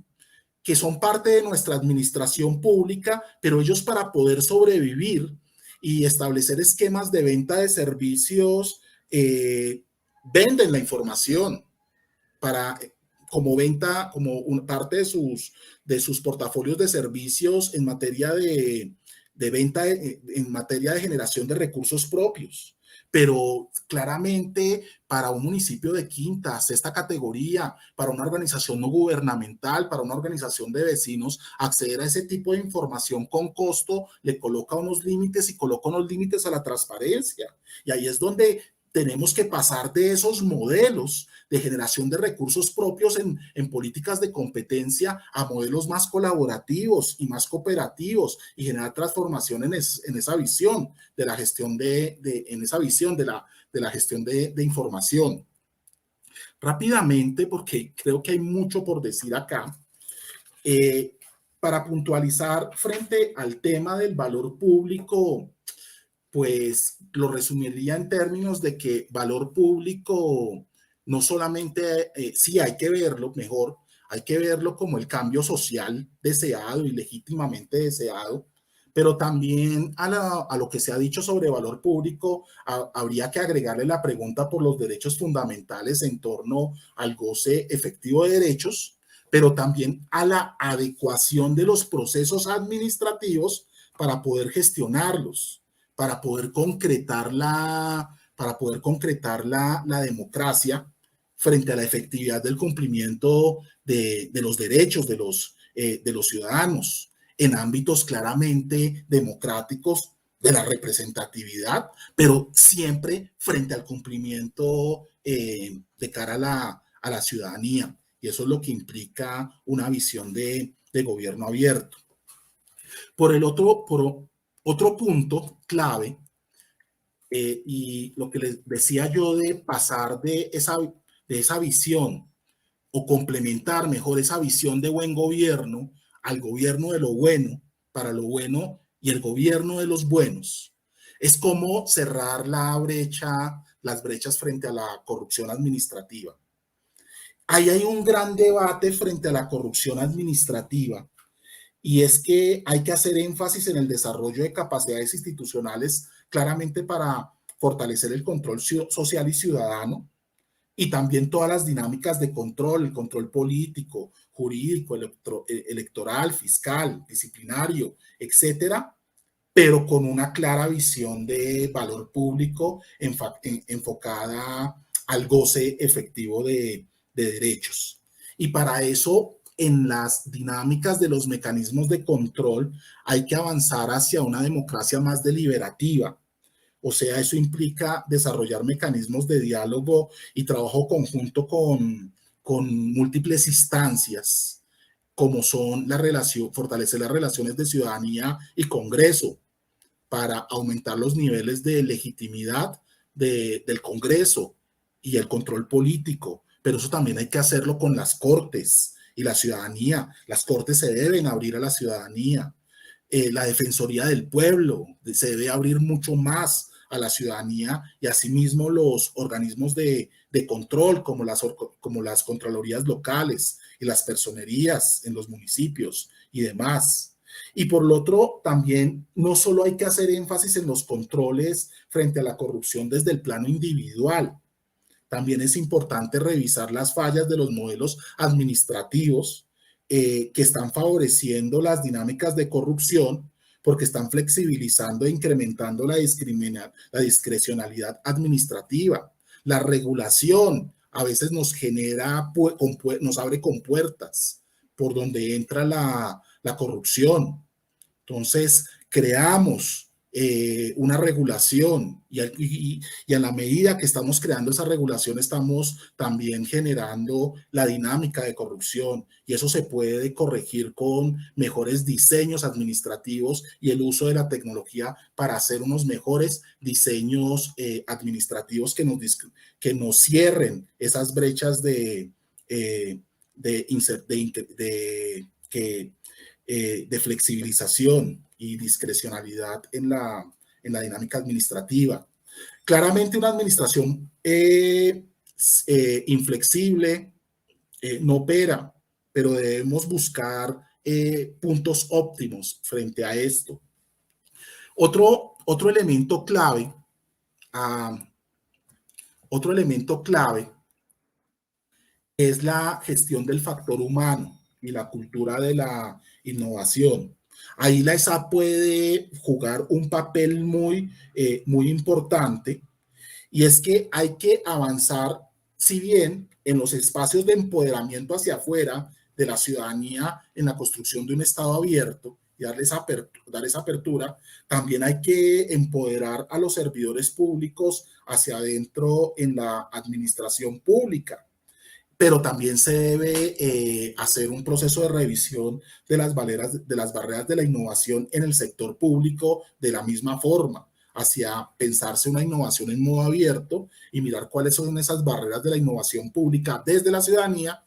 que son parte de nuestra administración pública, pero ellos, para poder sobrevivir y establecer esquemas de venta de servicios, venden la información para, como venta, como parte de sus portafolios de servicios en materia de venta, en materia de generación de recursos propios. Pero claramente para un municipio de quinta, sexta categoría, para una organización no gubernamental, para una organización de vecinos, acceder a ese tipo de información con costo le coloca unos límites, y coloca unos límites a la transparencia. Y ahí es donde tenemos que pasar de esos modelos de generación de recursos propios en políticas de competencia a modelos más colaborativos y más cooperativos, y generar transformación en esa visión de la gestión en esa visión de la gestión de información. Rápidamente, porque creo que hay mucho por decir acá, para puntualizar frente al tema del valor público, pues lo resumiría en términos de que valor público no solamente, sí hay que verlo mejor, hay que verlo como el cambio social deseado y legítimamente deseado, pero también a lo que se ha dicho sobre valor público, habría que agregarle la pregunta por los derechos fundamentales en torno al goce efectivo de derechos, pero también a la adecuación de los procesos administrativos para poder gestionarlos, para poder concretar la democracia frente a la efectividad del cumplimiento de los derechos de los ciudadanos en ámbitos claramente democráticos de la representatividad, pero siempre frente al cumplimiento de cara a la ciudadanía. Y eso es lo que implica una visión de gobierno abierto. Por otro punto clave, y lo que les decía yo, de pasar de esa visión, o complementar mejor esa visión de buen gobierno al gobierno de lo bueno, para lo bueno, y el gobierno de los buenos, es como cerrar las brechas frente a la corrupción administrativa. Ahí hay un gran debate frente a la corrupción administrativa, y es que hay que hacer énfasis en el desarrollo de capacidades institucionales claramente para fortalecer el control social y ciudadano, y también todas las dinámicas de control, el control político, jurídico, electoral, fiscal, disciplinario, etcétera, pero con una clara visión de valor público enfocada al goce efectivo de derechos. Y para eso, en las dinámicas de los mecanismos de control, hay que avanzar hacia una democracia más deliberativa. O sea, eso implica desarrollar mecanismos de diálogo y trabajo conjunto con con múltiples instancias, como son fortalecer las relaciones de ciudadanía y Congreso para aumentar los niveles de legitimidad del Congreso y el control político. Pero eso también hay que hacerlo con las cortes y la ciudadanía. Las cortes se deben abrir a la ciudadanía. La Defensoría del Pueblo se debe abrir mucho más a la ciudadanía, y asimismo los organismos de control como las contralorías locales y las personerías en los municipios y demás. Y por lo otro, también no solo hay que hacer énfasis en los controles frente a la corrupción desde el plano individual, también es importante revisar las fallas de los modelos administrativos que están favoreciendo las dinámicas de corrupción, porque están flexibilizando e incrementando la discrecionalidad administrativa. La regulación a veces nos genera, nos abre compuertas por donde entra la corrupción. Entonces, creamos una regulación y a la medida que estamos creando esa regulación estamos también generando la dinámica de corrupción, y eso se puede corregir con mejores diseños administrativos y el uso de la tecnología para hacer unos mejores diseños administrativos que nos cierren esas brechas de flexibilización y discrecionalidad en la dinámica administrativa. Claramente una administración inflexible no opera, pero debemos buscar puntos óptimos frente a esto. Otro elemento clave, es la gestión del factor humano y la cultura de la innovación. Ahí la ESAP puede jugar un papel muy importante, y es que hay que avanzar, si bien en los espacios de empoderamiento hacia afuera de la ciudadanía en la construcción de un Estado abierto y dar esa apertura, también hay que empoderar a los servidores públicos hacia adentro en la administración pública. Pero también se debe hacer un proceso de revisión de las barreras de la innovación en el sector público de la misma forma, hacia pensarse una innovación en modo abierto y mirar cuáles son esas barreras de la innovación pública desde la ciudadanía,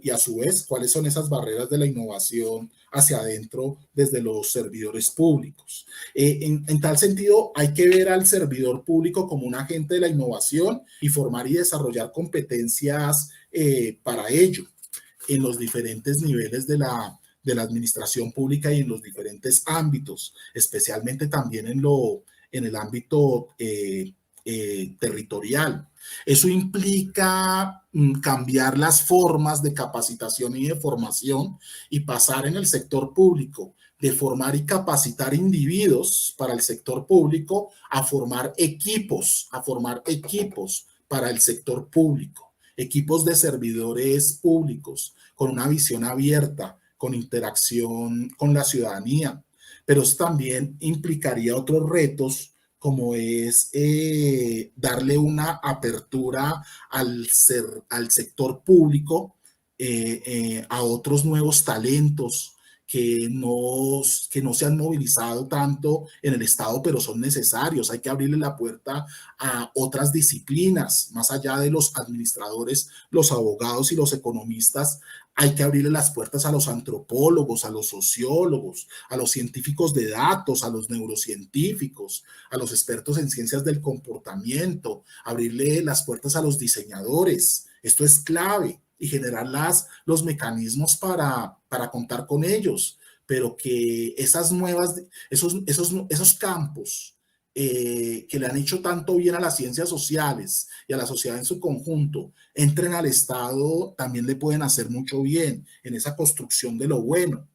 y a su vez cuáles son esas barreras de la innovación hacia adentro desde los servidores públicos. En tal sentido, hay que ver al servidor público como un agente de la innovación y formar y desarrollar competencias para ello en los diferentes niveles de la administración pública y en los diferentes ámbitos, especialmente también en el ámbito territorial. Eso implica cambiar las formas de capacitación y de formación y pasar en el sector público de formar y capacitar individuos para el sector público a formar equipos para el sector público, equipos de servidores públicos con una visión abierta, con interacción con la ciudadanía. Pero eso también implicaría otros retos, como es darle una apertura al sector público a otros nuevos talentos que no se han movilizado tanto en el Estado, pero son necesarios. Hay que abrirle la puerta a otras disciplinas, más allá de los administradores, los abogados y los economistas. Hay que abrirle las puertas a los antropólogos, a los sociólogos, a los científicos de datos, a los neurocientíficos, a los expertos en ciencias del comportamiento, abrirle las puertas a los diseñadores. Esto es clave, y generar los mecanismos para contar con ellos, pero que esos campos que le han hecho tanto bien a las ciencias sociales y a la sociedad en su conjunto, entren al Estado, también le pueden hacer mucho bien en esa construcción de lo bueno.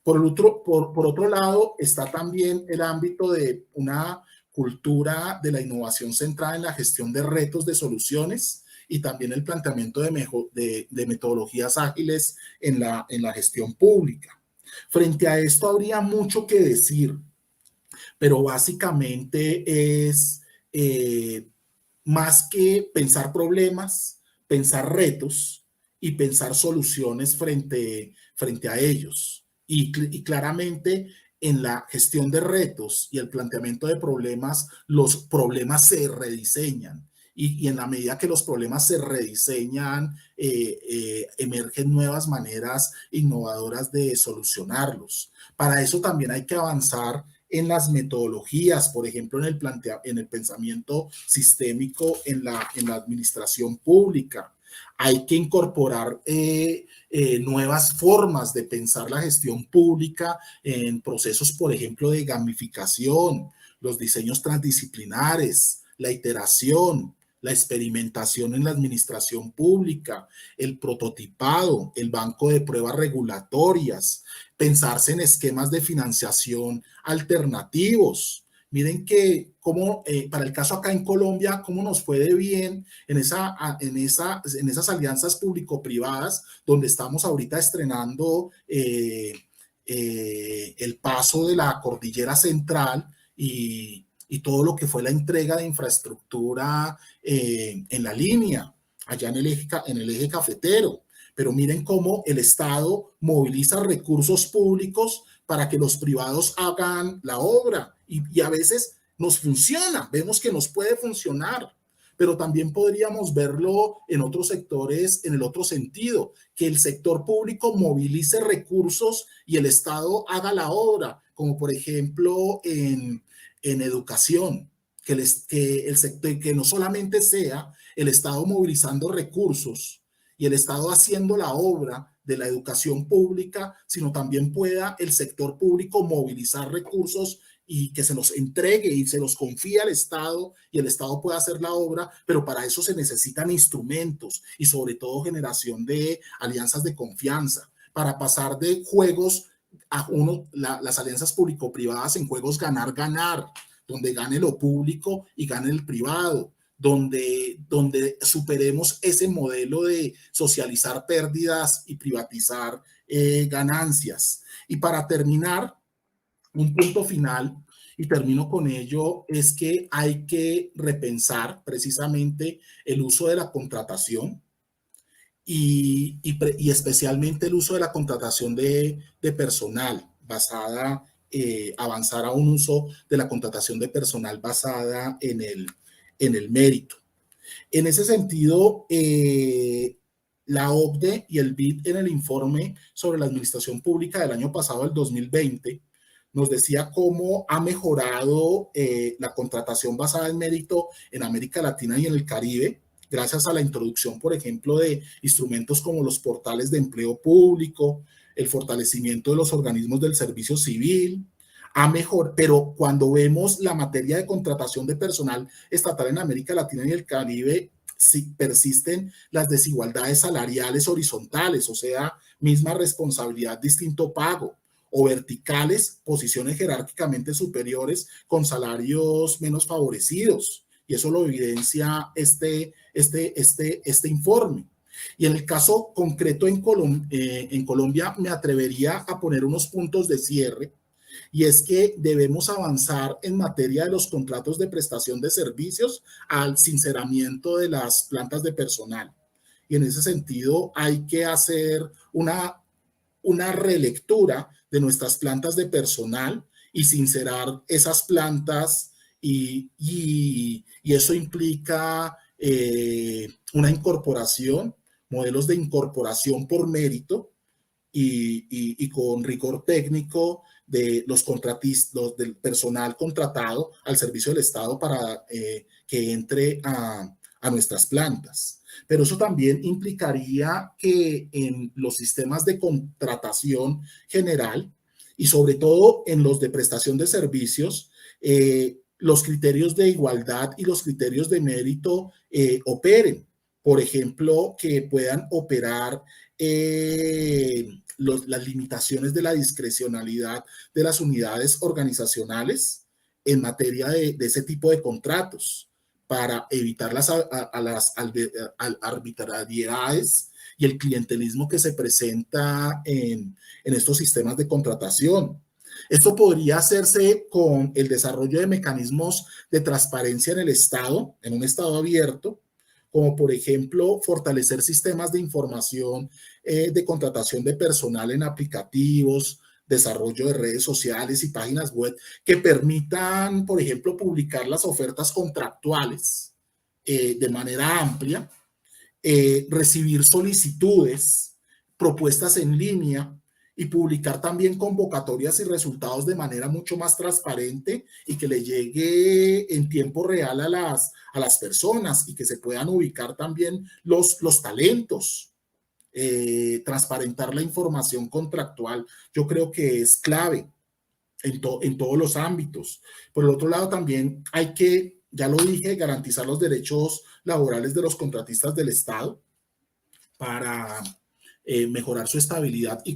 Por otro lado, está también el ámbito de una cultura de la innovación centrada en la gestión de retos, de soluciones, y también el planteamiento de metodologías ágiles en la gestión pública. Frente a esto habría mucho que decir, pero básicamente es más que pensar problemas, pensar retos y pensar soluciones frente a ellos. Y claramente en la gestión de retos y el planteamiento de problemas, los problemas se rediseñan. Y en la medida que los problemas se rediseñan, emergen nuevas maneras innovadoras de solucionarlos. Para eso también hay que avanzar en las metodologías, por ejemplo, en el pensamiento sistémico en la administración pública. Hay que incorporar nuevas formas de pensar la gestión pública en procesos, por ejemplo, de gamificación, los diseños transdisciplinares, la iteración, la experimentación en la administración pública, el prototipado, el banco de pruebas regulatorias, pensarse en esquemas de financiación alternativos. Miren que como para el caso acá en Colombia, cómo nos fue de bien en esas alianzas público-privadas, donde estamos ahorita estrenando el paso de la cordillera central y todo lo que fue la entrega de infraestructura en la línea, allá en el eje cafetero. Pero miren cómo el Estado moviliza recursos públicos para que los privados hagan la obra y a veces nos funciona, vemos que nos puede funcionar, pero también podríamos verlo en otros sectores, en el otro sentido, que el sector público movilice recursos y el Estado haga la obra, como por ejemplo en educación, que no solamente sea el Estado movilizando recursos y el Estado haciendo la obra de la educación pública, sino también pueda el sector público movilizar recursos y que se los entregue y se los confíe al Estado y el Estado pueda hacer la obra, pero para eso se necesitan instrumentos y sobre todo generación de alianzas de confianza para pasar de juegos las alianzas público-privadas en juegos ganar-ganar, donde gane lo público y gane el privado, donde superemos ese modelo de socializar pérdidas y privatizar ganancias. Y para terminar, un punto final, y termino con ello, es que hay que repensar precisamente el uso de la contratación y especialmente el uso de la contratación de personal basada, avanzar a un uso de la contratación de personal basada en el mérito. En ese sentido, la OCDE y el BID en el informe sobre la administración pública del año pasado, el 2020, nos decía cómo ha mejorado la contratación basada en mérito en América Latina y en el Caribe, gracias a la introducción, por ejemplo, de instrumentos como los portales de empleo público, el fortalecimiento de los organismos del servicio civil, pero cuando vemos la materia de contratación de personal estatal en América Latina y el Caribe, sí persisten las desigualdades salariales horizontales, o sea, misma responsabilidad, distinto pago, o verticales, posiciones jerárquicamente superiores con salarios menos favorecidos. Y eso lo evidencia este informe. Y en el caso concreto en Colombia, me atrevería a poner unos puntos de cierre, y es que debemos avanzar en materia de los contratos de prestación de servicios al sinceramiento de las plantas de personal. Y en ese sentido hay que hacer una relectura de nuestras plantas de personal y sincerar esas plantas y eso implica una incorporación, modelos de incorporación por mérito y con rigor técnico de los contratistas, del personal contratado al servicio del Estado para que entre a nuestras plantas. Pero eso también implicaría que en los sistemas de contratación general y sobre todo en los de prestación de servicios, los criterios de igualdad y los criterios de mérito operen. Por ejemplo, que puedan operar las limitaciones de la discrecionalidad de las unidades organizacionales en materia de ese tipo de contratos, para evitar las arbitrariedades y el clientelismo que se presenta en estos sistemas de contratación. Esto podría hacerse con el desarrollo de mecanismos de transparencia en el Estado, en un Estado abierto, como por ejemplo fortalecer sistemas de información de contratación de personal en aplicativos, desarrollo de redes sociales y páginas web que permitan, por ejemplo, publicar las ofertas contractuales de manera amplia, recibir solicitudes, propuestas en línea y publicar también convocatorias y resultados de manera mucho más transparente y que le llegue en tiempo real a las personas y que se puedan ubicar también los talentos. Transparentar la información contractual, yo creo que es clave en todos los ámbitos. Por el otro lado, también hay que, ya lo dije, garantizar los derechos laborales de los contratistas del Estado para mejorar su estabilidad y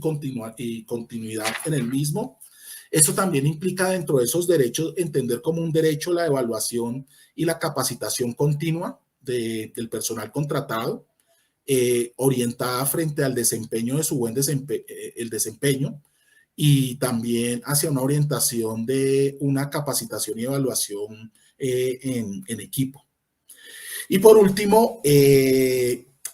continuidad en el mismo. Eso también implica dentro de esos derechos entender como un derecho la evaluación y la capacitación continua del personal contratado, orientada frente al desempeño de su buen el desempeño, y también hacia una orientación de una capacitación y evaluación en equipo. Y por último,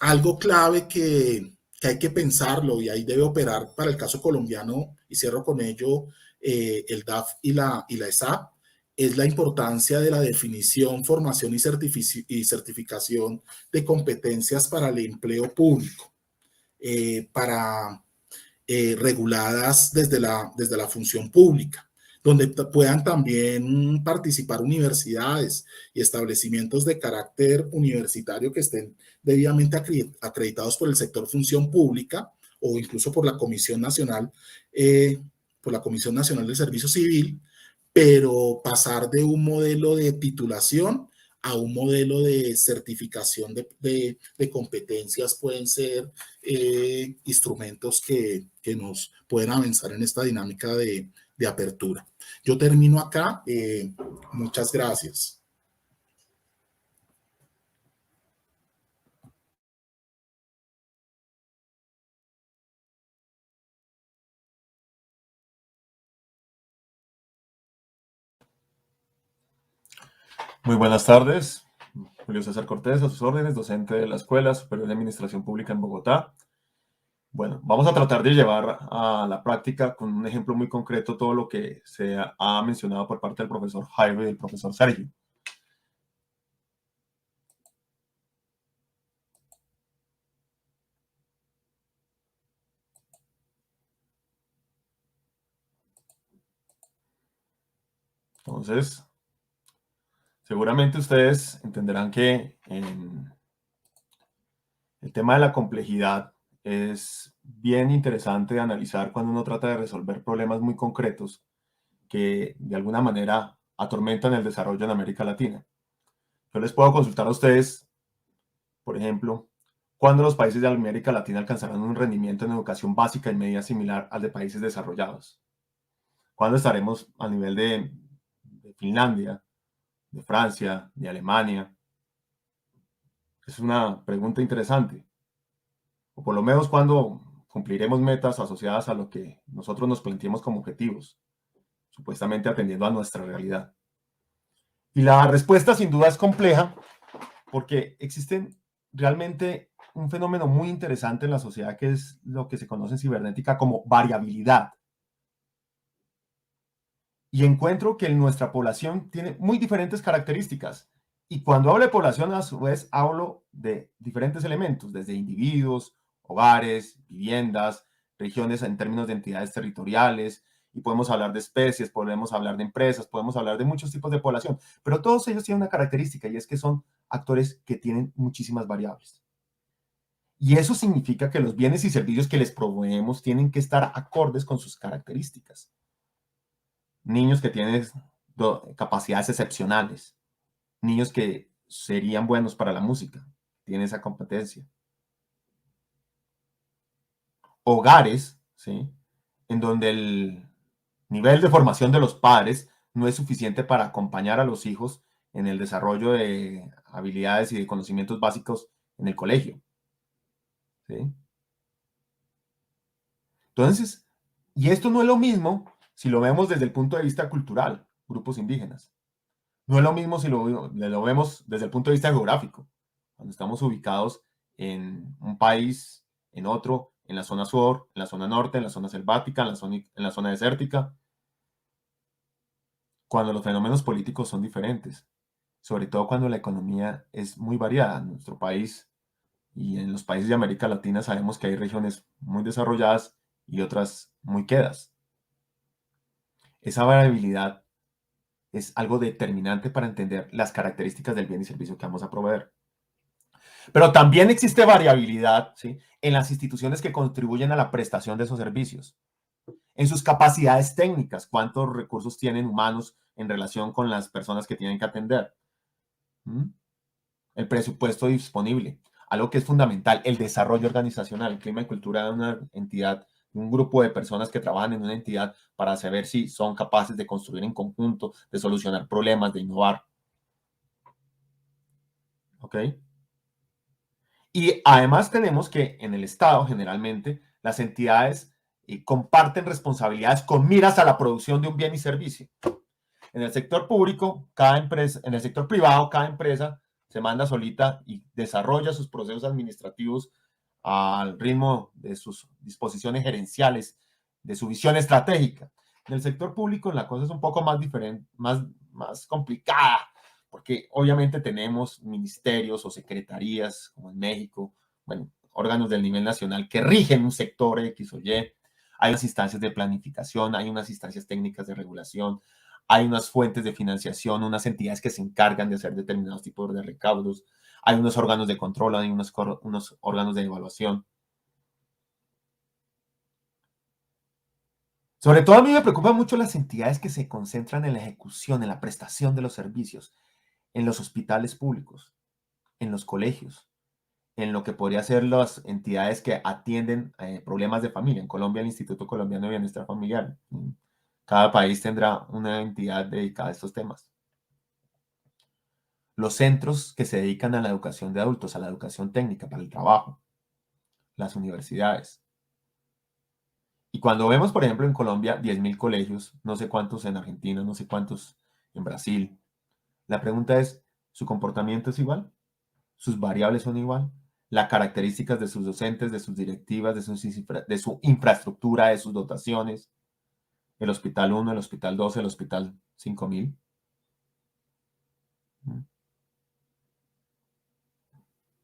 algo clave que hay que pensarlo y ahí debe operar para el caso colombiano, y cierro con ello, el DAF y la ESAP, es la importancia de la definición, formación y certificación de competencias para el empleo público, reguladas desde la función pública, donde puedan también participar universidades y establecimientos de carácter universitario que estén debidamente acreditados por el sector función pública o incluso por la Comisión Nacional, del Servicio Civil, pero pasar de un modelo de titulación a un modelo de certificación de competencias pueden ser instrumentos que nos pueden avanzar en esta dinámica de apertura. Yo termino acá. Muchas gracias. Muy buenas tardes. Julio César Cortés, a sus órdenes, docente de la Escuela Superior de Administración Pública en Bogotá. Bueno, vamos a tratar de llevar a la práctica con un ejemplo muy concreto todo lo que se ha mencionado por parte del profesor Jairo y del profesor Sergio. Entonces, seguramente ustedes entenderán que el tema de la complejidad es bien interesante de analizar cuando uno trata de resolver problemas muy concretos que de alguna manera atormentan el desarrollo en América Latina. Yo les puedo consultar a ustedes, por ejemplo, ¿cuándo los países de América Latina alcanzarán un rendimiento en educación básica en medida similar al de países desarrollados? ¿Cuándo estaremos a nivel de Finlandia, de Francia, de Alemania? Es una pregunta interesante. O por lo menos cuándo cumpliremos metas asociadas a lo que nosotros nos planteemos como objetivos, supuestamente atendiendo a nuestra realidad. Y la respuesta sin duda es compleja porque existe realmente un fenómeno muy interesante en la sociedad que es lo que se conoce en cibernética como variabilidad. Y encuentro que nuestra población tiene muy diferentes características. Y cuando hablo de población, a su vez, hablo de diferentes elementos, desde individuos, hogares, viviendas, regiones en términos de entidades territoriales, y podemos hablar de especies, podemos hablar de empresas, podemos hablar de muchos tipos de población, pero todos ellos tienen una característica y es que son actores que tienen muchísimas variables. Y eso significa que los bienes y servicios que les proveemos tienen que estar acordes con sus características. Niños que tienen capacidades excepcionales, niños que serían buenos para la música, tienen esa competencia. Hogares, ¿sí?, en donde el nivel de formación de los padres no es suficiente para acompañar a los hijos en el desarrollo de habilidades y de conocimientos básicos en el colegio, ¿sí? Entonces, y esto no es lo mismo si lo vemos desde el punto de vista cultural, grupos indígenas. No es lo mismo si lo vemos desde el punto de vista geográfico, cuando estamos ubicados en un país, en otro, en la zona sur, en la zona norte, en la zona selvática, en la zona desértica, cuando los fenómenos políticos son diferentes, sobre todo cuando la economía es muy variada. En nuestro país y en los países de América Latina sabemos que hay regiones muy desarrolladas y otras muy quedas. Esa variabilidad es algo determinante para entender las características del bien y servicio que vamos a proveer. Pero también existe variabilidad, ¿sí?, en las instituciones que contribuyen a la prestación de esos servicios, en sus capacidades técnicas, cuántos recursos tienen humanos en relación con las personas que tienen que atender. ¿Mm? El presupuesto disponible, algo que es fundamental, el desarrollo organizacional, el clima y cultura de una entidad, un grupo de personas que trabajan en una entidad para saber si son capaces de construir en conjunto, de solucionar problemas, de innovar. ¿Ok? Y además tenemos que en el Estado, generalmente, las entidades comparten responsabilidades con miras a la producción de un bien y servicio. En el sector público, cada empresa, en el sector privado, cada empresa se manda solita y desarrolla sus procesos administrativos al ritmo de sus disposiciones gerenciales, de su visión estratégica. En el sector público la cosa es un poco más diferente, más complicada, porque obviamente tenemos ministerios o secretarías, como en México, bueno, órganos del nivel nacional que rigen un sector X o Y. Hay unas instancias de planificación, hay unas instancias técnicas de regulación, hay unas fuentes de financiación, unas entidades que se encargan de hacer determinados tipos de recaudos, hay unos órganos de control, hay unos órganos de evaluación. Sobre todo a mí me preocupan mucho las entidades que se concentran en la ejecución, en la prestación de los servicios, en los hospitales públicos, en los colegios, en lo que podría ser las entidades que atienden problemas de familia. En Colombia, el Instituto Colombiano de Bienestar Familiar. Cada país tendrá una entidad dedicada a estos temas. Los centros que se dedican a la educación de adultos, a la educación técnica para el trabajo, las universidades. Y cuando vemos, por ejemplo, en Colombia 10.000 colegios, no sé cuántos en Argentina, no sé cuántos en Brasil, la pregunta es, ¿su comportamiento es igual? ¿Sus variables son igual? ¿Las características de sus docentes, de sus directivas, de su infraestructura, de sus dotaciones? El Hospital 1, el Hospital 2, el Hospital 5.000.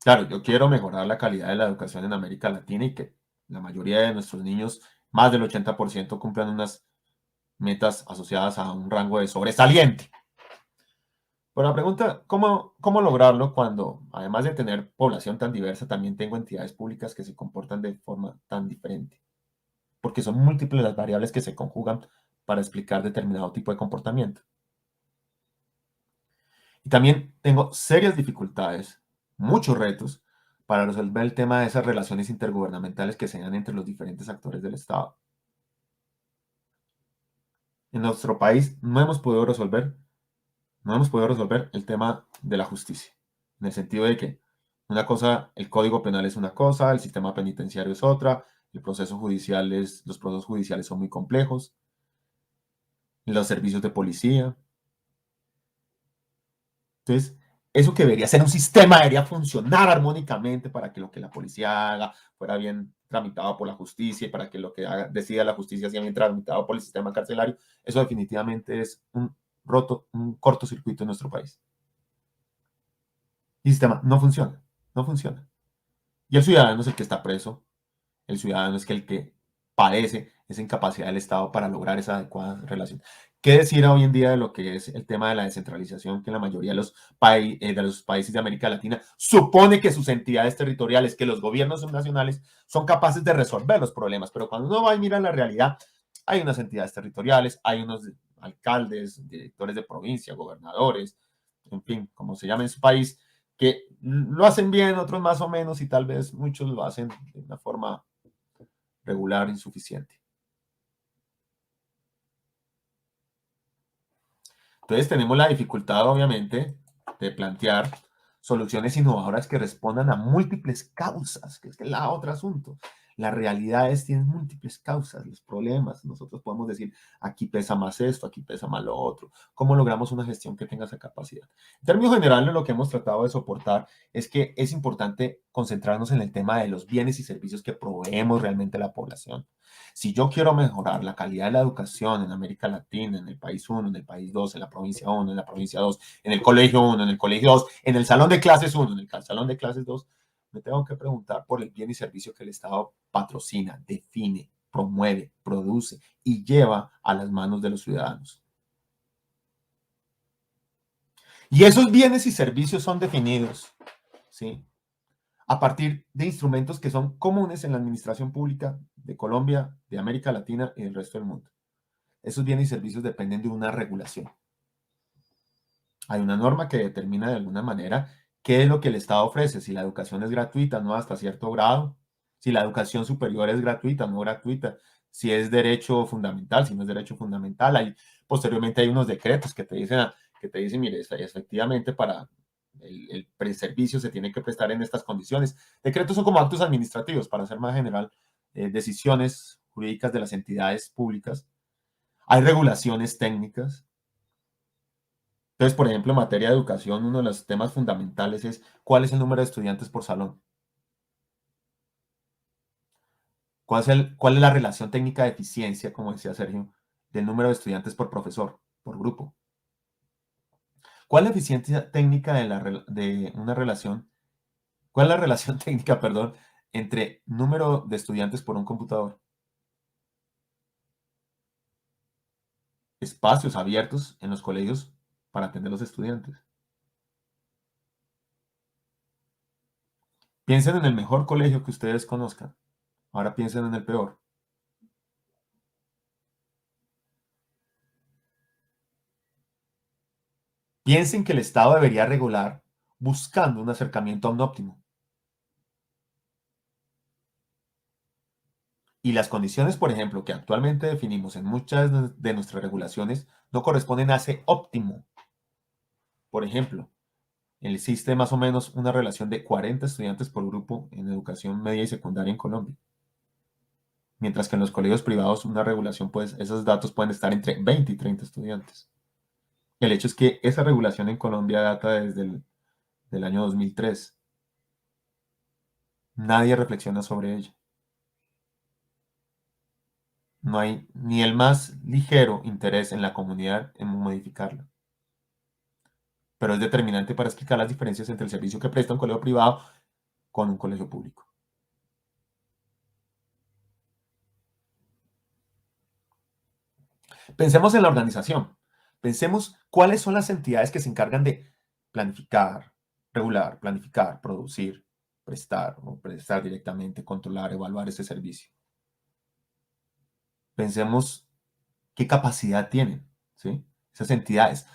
Claro, yo quiero mejorar la calidad de la educación en América Latina y que la mayoría de nuestros niños, más del 80%, cumplan unas metas asociadas a un rango de sobresaliente. Pero la pregunta, ¿cómo lograrlo cuando, además de tener población tan diversa, también tengo entidades públicas que se comportan de forma tan diferente? Porque son múltiples las variables que se conjugan para explicar determinado tipo de comportamiento. Y también tengo serias dificultades, muchos retos, para resolver el tema de esas relaciones intergubernamentales que se dan entre los diferentes actores del Estado. En nuestro país no hemos podido resolver el tema de la justicia, en el sentido de que una cosa, el Código Penal es una cosa, el sistema penitenciario es otra, los procesos judiciales son muy complejos, los servicios de policía. Entonces, eso que debería ser un sistema debería funcionar armónicamente para que lo que la policía haga fuera bien tramitado por la justicia y para que lo que decida la justicia sea bien tramitado por el sistema carcelario. Eso definitivamente es un cortocircuito en nuestro país. Y el sistema no funciona, no funciona. Y el ciudadano es el que está preso, el ciudadano es el que padece esa incapacidad del Estado para lograr esa adecuada relación. ¿Qué decir hoy en día de lo que es el tema de la descentralización, que en la mayoría de los países de América Latina supone que sus entidades territoriales, que los gobiernos subnacionales son capaces de resolver los problemas? Pero cuando uno va y mira la realidad, hay unas entidades territoriales, hay unos alcaldes, directores de provincia, gobernadores, en fin, como se llama en su país, que lo hacen bien, otros más o menos, y tal vez muchos lo hacen de una forma regular, insuficiente. Entonces tenemos la dificultad, obviamente, de plantear soluciones innovadoras que respondan a múltiples causas, que es el otro asunto. La realidad es, tienen múltiples causas, los problemas. Nosotros podemos decir, aquí pesa más esto, aquí pesa más lo otro. ¿Cómo logramos una gestión que tenga esa capacidad? En términos generales, lo que hemos tratado de soportar es que es importante concentrarnos en el tema de los bienes y servicios que proveemos realmente a la población. Si yo quiero mejorar la calidad de la educación en América Latina, en el país 1, en el país 2, en la provincia 1, en la provincia 2, en el colegio 1, en el colegio 2, en el salón de clases 1, en el salón de clases 2, me tengo que preguntar por el bien y servicio que el Estado patrocina, define, promueve, produce y lleva a las manos de los ciudadanos. Y esos bienes y servicios son definidos, ¿sí?, a partir de instrumentos que son comunes en la administración pública de Colombia, de América Latina y del resto del mundo. Esos bienes y servicios dependen de una regulación. Hay una norma que determina de alguna manera qué es lo que el Estado ofrece, si la educación es gratuita, no hasta cierto grado, si la educación superior es gratuita, no gratuita, si es derecho fundamental, si no es derecho fundamental. Posteriormente hay unos decretos que te dicen, mire, efectivamente para el servicio se tiene que prestar en estas condiciones. Decretos son como actos administrativos, para ser más general, decisiones jurídicas de las entidades públicas. Hay regulaciones técnicas. Entonces, por ejemplo, en materia de educación, uno de los temas fundamentales es cuál es el número de estudiantes por salón. ¿Cuál es la relación técnica de eficiencia, como decía Sergio, del número de estudiantes por profesor, por grupo? ¿Cuál es la eficiencia técnica de una relación? ¿Cuál es la relación técnica, perdón, entre número de estudiantes por un computador? Espacios abiertos en los colegios para atender a los estudiantes. Piensen en el mejor colegio que ustedes conozcan. Ahora piensen en el peor. Piensen que el Estado debería regular buscando un acercamiento a un óptimo. Y las condiciones, por ejemplo, que actualmente definimos en muchas de nuestras regulaciones no corresponden a ese óptimo. Por ejemplo, existe más o menos una relación de 40 estudiantes por grupo en educación media y secundaria en Colombia. Mientras que en los colegios privados una regulación, pues esos datos pueden estar entre 20 y 30 estudiantes. El hecho es que esa regulación en Colombia data desde el año 2003. Nadie reflexiona sobre ella. No hay ni el más ligero interés en la comunidad en modificarla. Pero es determinante para explicar las diferencias entre el servicio que presta un colegio privado con un colegio público. Pensemos en la organización. Pensemos cuáles son las entidades que se encargan de planificar, regular, planificar, producir, prestar o prestar directamente, controlar, evaluar ese servicio. Pensemos qué capacidad tienen, ¿sí?, esas entidades.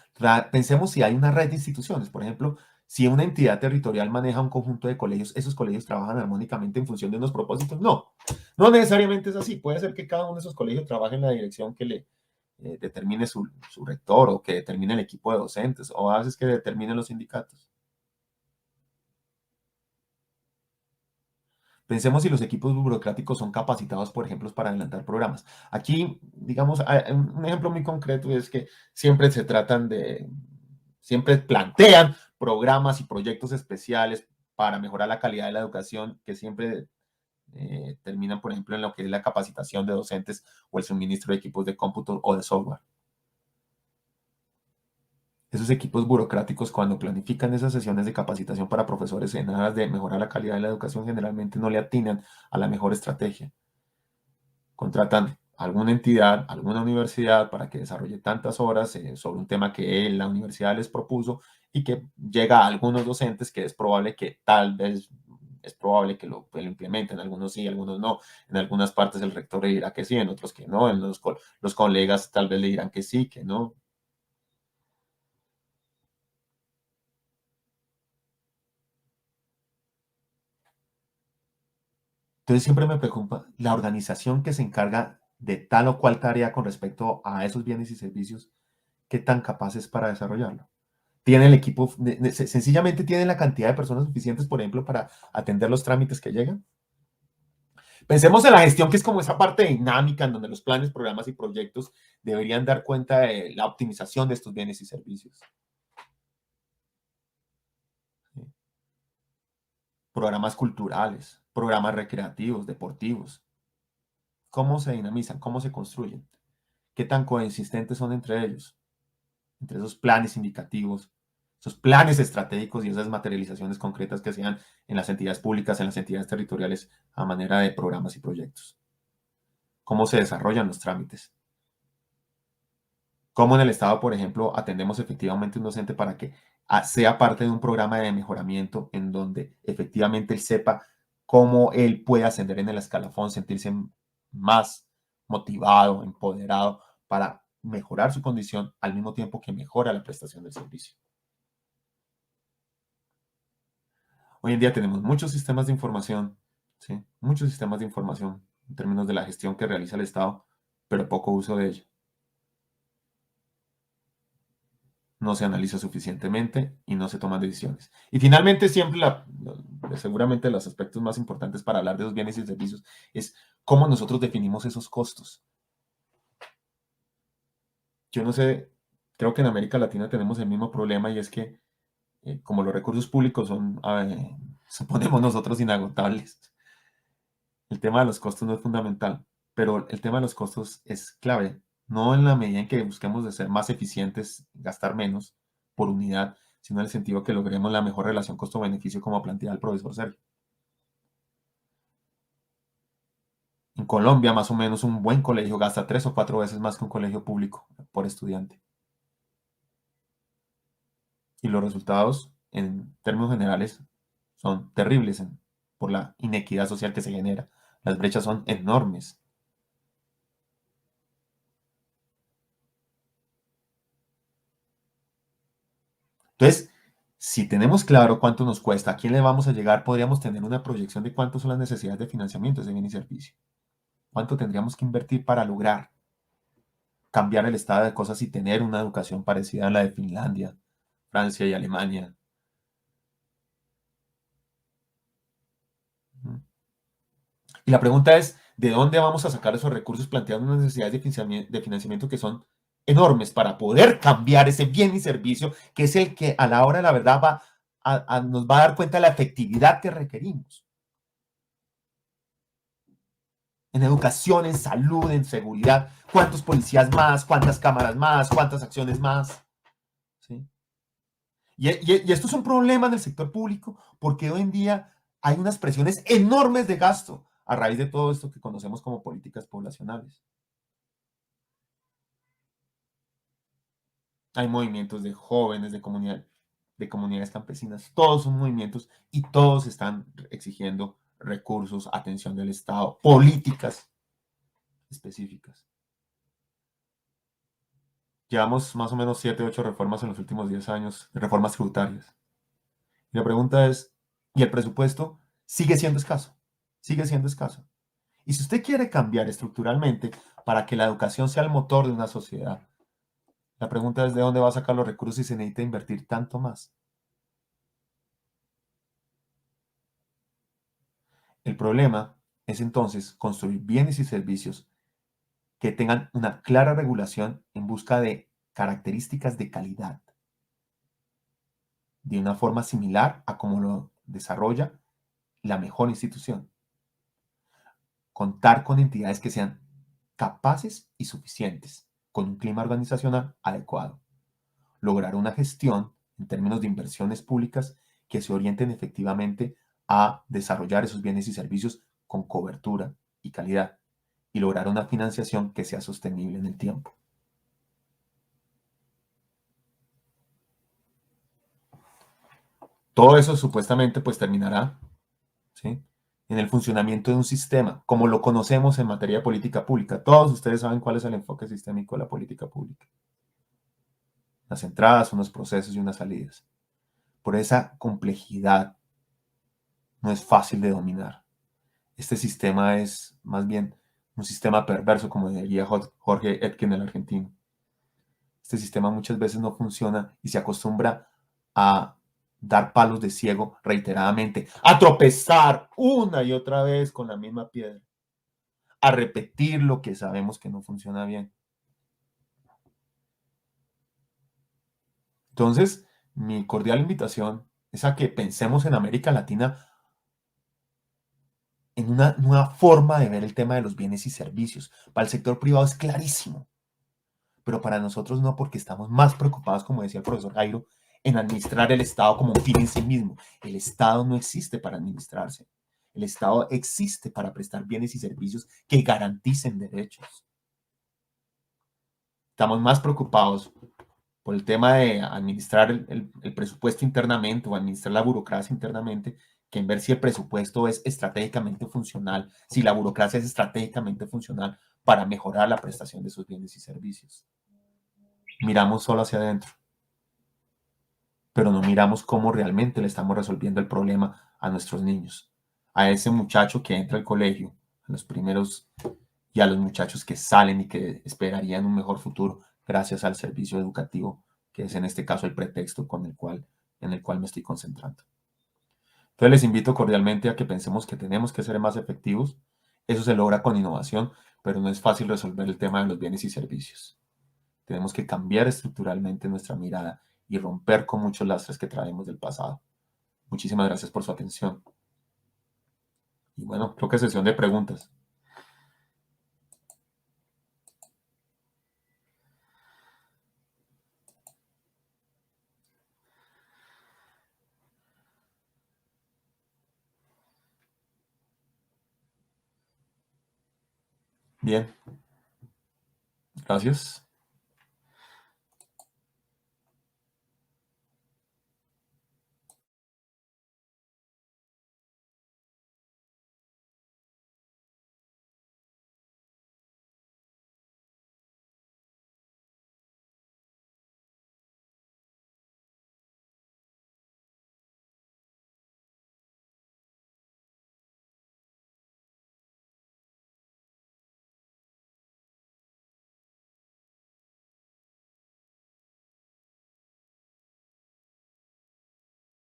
Pensemos si hay una red de instituciones. Por ejemplo, si una entidad territorial maneja un conjunto de colegios, ¿esos colegios trabajan armónicamente en función de unos propósitos? No, no necesariamente es así. Puede ser que cada uno de esos colegios trabaje en la dirección que le determine su rector, o que determine el equipo de docentes, o a veces que determinen los sindicatos. Pensemos si los equipos burocráticos son capacitados, por ejemplo, para adelantar programas. Aquí, digamos, un ejemplo muy concreto es que siempre plantean programas y proyectos especiales para mejorar la calidad de la educación, que siempre terminan, por ejemplo, en lo que es la capacitación de docentes o el suministro de equipos de cómputo o de software. Esos equipos burocráticos, cuando planifican esas sesiones de capacitación para profesores en aras de mejorar la calidad de la educación, generalmente no le atinan a la mejor estrategia. Contratan a alguna entidad, alguna universidad para que desarrolle tantas horas sobre un tema que la universidad les propuso, y que llega a algunos docentes que es probable que lo implementen. Algunos sí, algunos no. En algunas partes el rector le dirá que sí, en otros que no. En los colegas tal vez le dirán que sí, que no. Entonces siempre me preocupa la organización que se encarga de tal o cual tarea con respecto a esos bienes y servicios, qué tan capaz es para desarrollarlo. tiene el equipo, sencillamente tiene la cantidad de personas suficientes, por ejemplo, para atender los trámites que llegan. Pensemos en la gestión, que es como esa parte dinámica en donde los planes, programas y proyectos deberían dar cuenta de la optimización de estos bienes y servicios. ¿Sí? Programas culturales, programas recreativos, deportivos. ¿Cómo se dinamizan? ¿Cómo se construyen? ¿Qué tan consistentes son entre ellos? Entre esos planes indicativos, esos planes estratégicos y esas materializaciones concretas que se dan en las entidades públicas, en las entidades territoriales, a manera de programas y proyectos. ¿Cómo se desarrollan los trámites? ¿Cómo en el Estado, por ejemplo, atendemos efectivamente a un docente para que sea parte de un programa de mejoramiento en donde efectivamente él sepa cómo él puede ascender en el escalafón, sentirse más motivado, empoderado para mejorar su condición al mismo tiempo que mejora la prestación del servicio? Hoy en día tenemos muchos sistemas de información, ¿sí? Muchos sistemas de información en términos de la gestión que realiza el Estado, pero poco uso de ella. No se analiza suficientemente y no se toman decisiones. Y finalmente, siempre seguramente los aspectos más importantes para hablar de los bienes y servicios es cómo nosotros definimos esos costos. Yo no sé, creo que en América Latina tenemos el mismo problema, y es que como los recursos públicos son, suponemos nosotros, inagotables, el tema de los costos no es fundamental, pero el tema de los costos es clave, no en la medida en que busquemos de ser más eficientes, gastar menos por unidad, sino en el sentido que logremos la mejor relación costo-beneficio, como plantea el profesor Sergio. En Colombia, más o menos, un buen colegio gasta 3 o 4 veces más que un colegio público por estudiante. Y los resultados, en términos generales, son terribles por la inequidad social que se genera. Las brechas son enormes. Entonces, si tenemos claro cuánto nos cuesta, a quién le vamos a llegar, podríamos tener una proyección de cuánto son las necesidades de financiamiento de ese bien y servicio. Cuánto tendríamos que invertir para lograr cambiar el estado de cosas y tener una educación parecida a la de Finlandia, Francia y Alemania. Y la pregunta es, ¿de dónde vamos a sacar esos recursos, planteando unas necesidades de financiamiento que son enormes para poder cambiar ese bien y servicio, que es el que a la hora de la verdad nos va a dar cuenta de la efectividad que requerimos? En educación, en salud, en seguridad, ¿cuántos policías más? ¿Cuántas cámaras más? ¿Cuántas acciones más? ¿Sí? Y esto es un problema en el sector público, porque hoy en día hay unas presiones enormes de gasto a raíz de todo esto que conocemos como políticas poblacionales. Hay movimientos de jóvenes, de comunidades campesinas, todos son movimientos y todos están exigiendo recursos, atención del Estado, políticas específicas. Llevamos más o menos 7, 8 reformas en los últimos 10 años, reformas tributarias. Y la pregunta es, ¿y el presupuesto sigue siendo escaso? Sigue siendo escaso. Y si usted quiere cambiar estructuralmente para que la educación sea el motor de una sociedad, la pregunta es, ¿de dónde va a sacar los recursos si se necesita invertir tanto más? El problema es entonces construir bienes y servicios que tengan una clara regulación en busca de características de calidad, de una forma similar a como lo desarrolla la mejor institución. Contar con entidades que sean capaces y suficientes, con un clima organizacional adecuado. Lograr una gestión en términos de inversiones públicas que se orienten efectivamente a desarrollar esos bienes y servicios con cobertura y calidad, y lograr una financiación que sea sostenible en el tiempo. Todo eso supuestamente pues terminará, ¿sí?, en el funcionamiento de un sistema, como lo conocemos en materia de política pública. Todos ustedes saben cuál es el enfoque sistémico de la política pública. Las entradas, unos procesos y unas salidas. Por esa complejidad no es fácil de dominar. Este sistema es más bien un sistema perverso, como diría Jorge Etkin, el argentino. Este sistema muchas veces no funciona y se acostumbra a dar palos de ciego reiteradamente, a tropezar una y otra vez con la misma piedra, a repetir lo que sabemos que no funciona bien. Entonces, mi cordial invitación es a que pensemos en América Latina en una nueva forma de ver el tema de los bienes y servicios. Para el sector privado es clarísimo, pero para nosotros no, porque estamos más preocupados, como decía el profesor Jairo, en administrar el Estado como un fin en sí mismo. El Estado no existe para administrarse. El Estado existe para prestar bienes y servicios que garanticen derechos. Estamos más preocupados por el tema de administrar el presupuesto internamente o administrar la burocracia internamente, que en ver si el presupuesto es estratégicamente funcional, si la burocracia es estratégicamente funcional para mejorar la prestación de sus bienes y servicios. Miramos solo hacia adentro, pero no miramos cómo realmente le estamos resolviendo el problema a nuestros niños, a ese muchacho que entra al colegio, a los primeros y a los muchachos que salen y que esperarían un mejor futuro gracias al servicio educativo, que es en este caso el pretexto en el cual me estoy concentrando. Entonces les invito cordialmente a que pensemos que tenemos que ser más efectivos. Eso se logra con innovación, pero no es fácil resolver el tema de los bienes y servicios. Tenemos que cambiar estructuralmente nuestra mirada y romper con muchos lastres que traemos del pasado. Muchísimas gracias por su atención. Y bueno, creo que es sesión de preguntas. Bien. Gracias.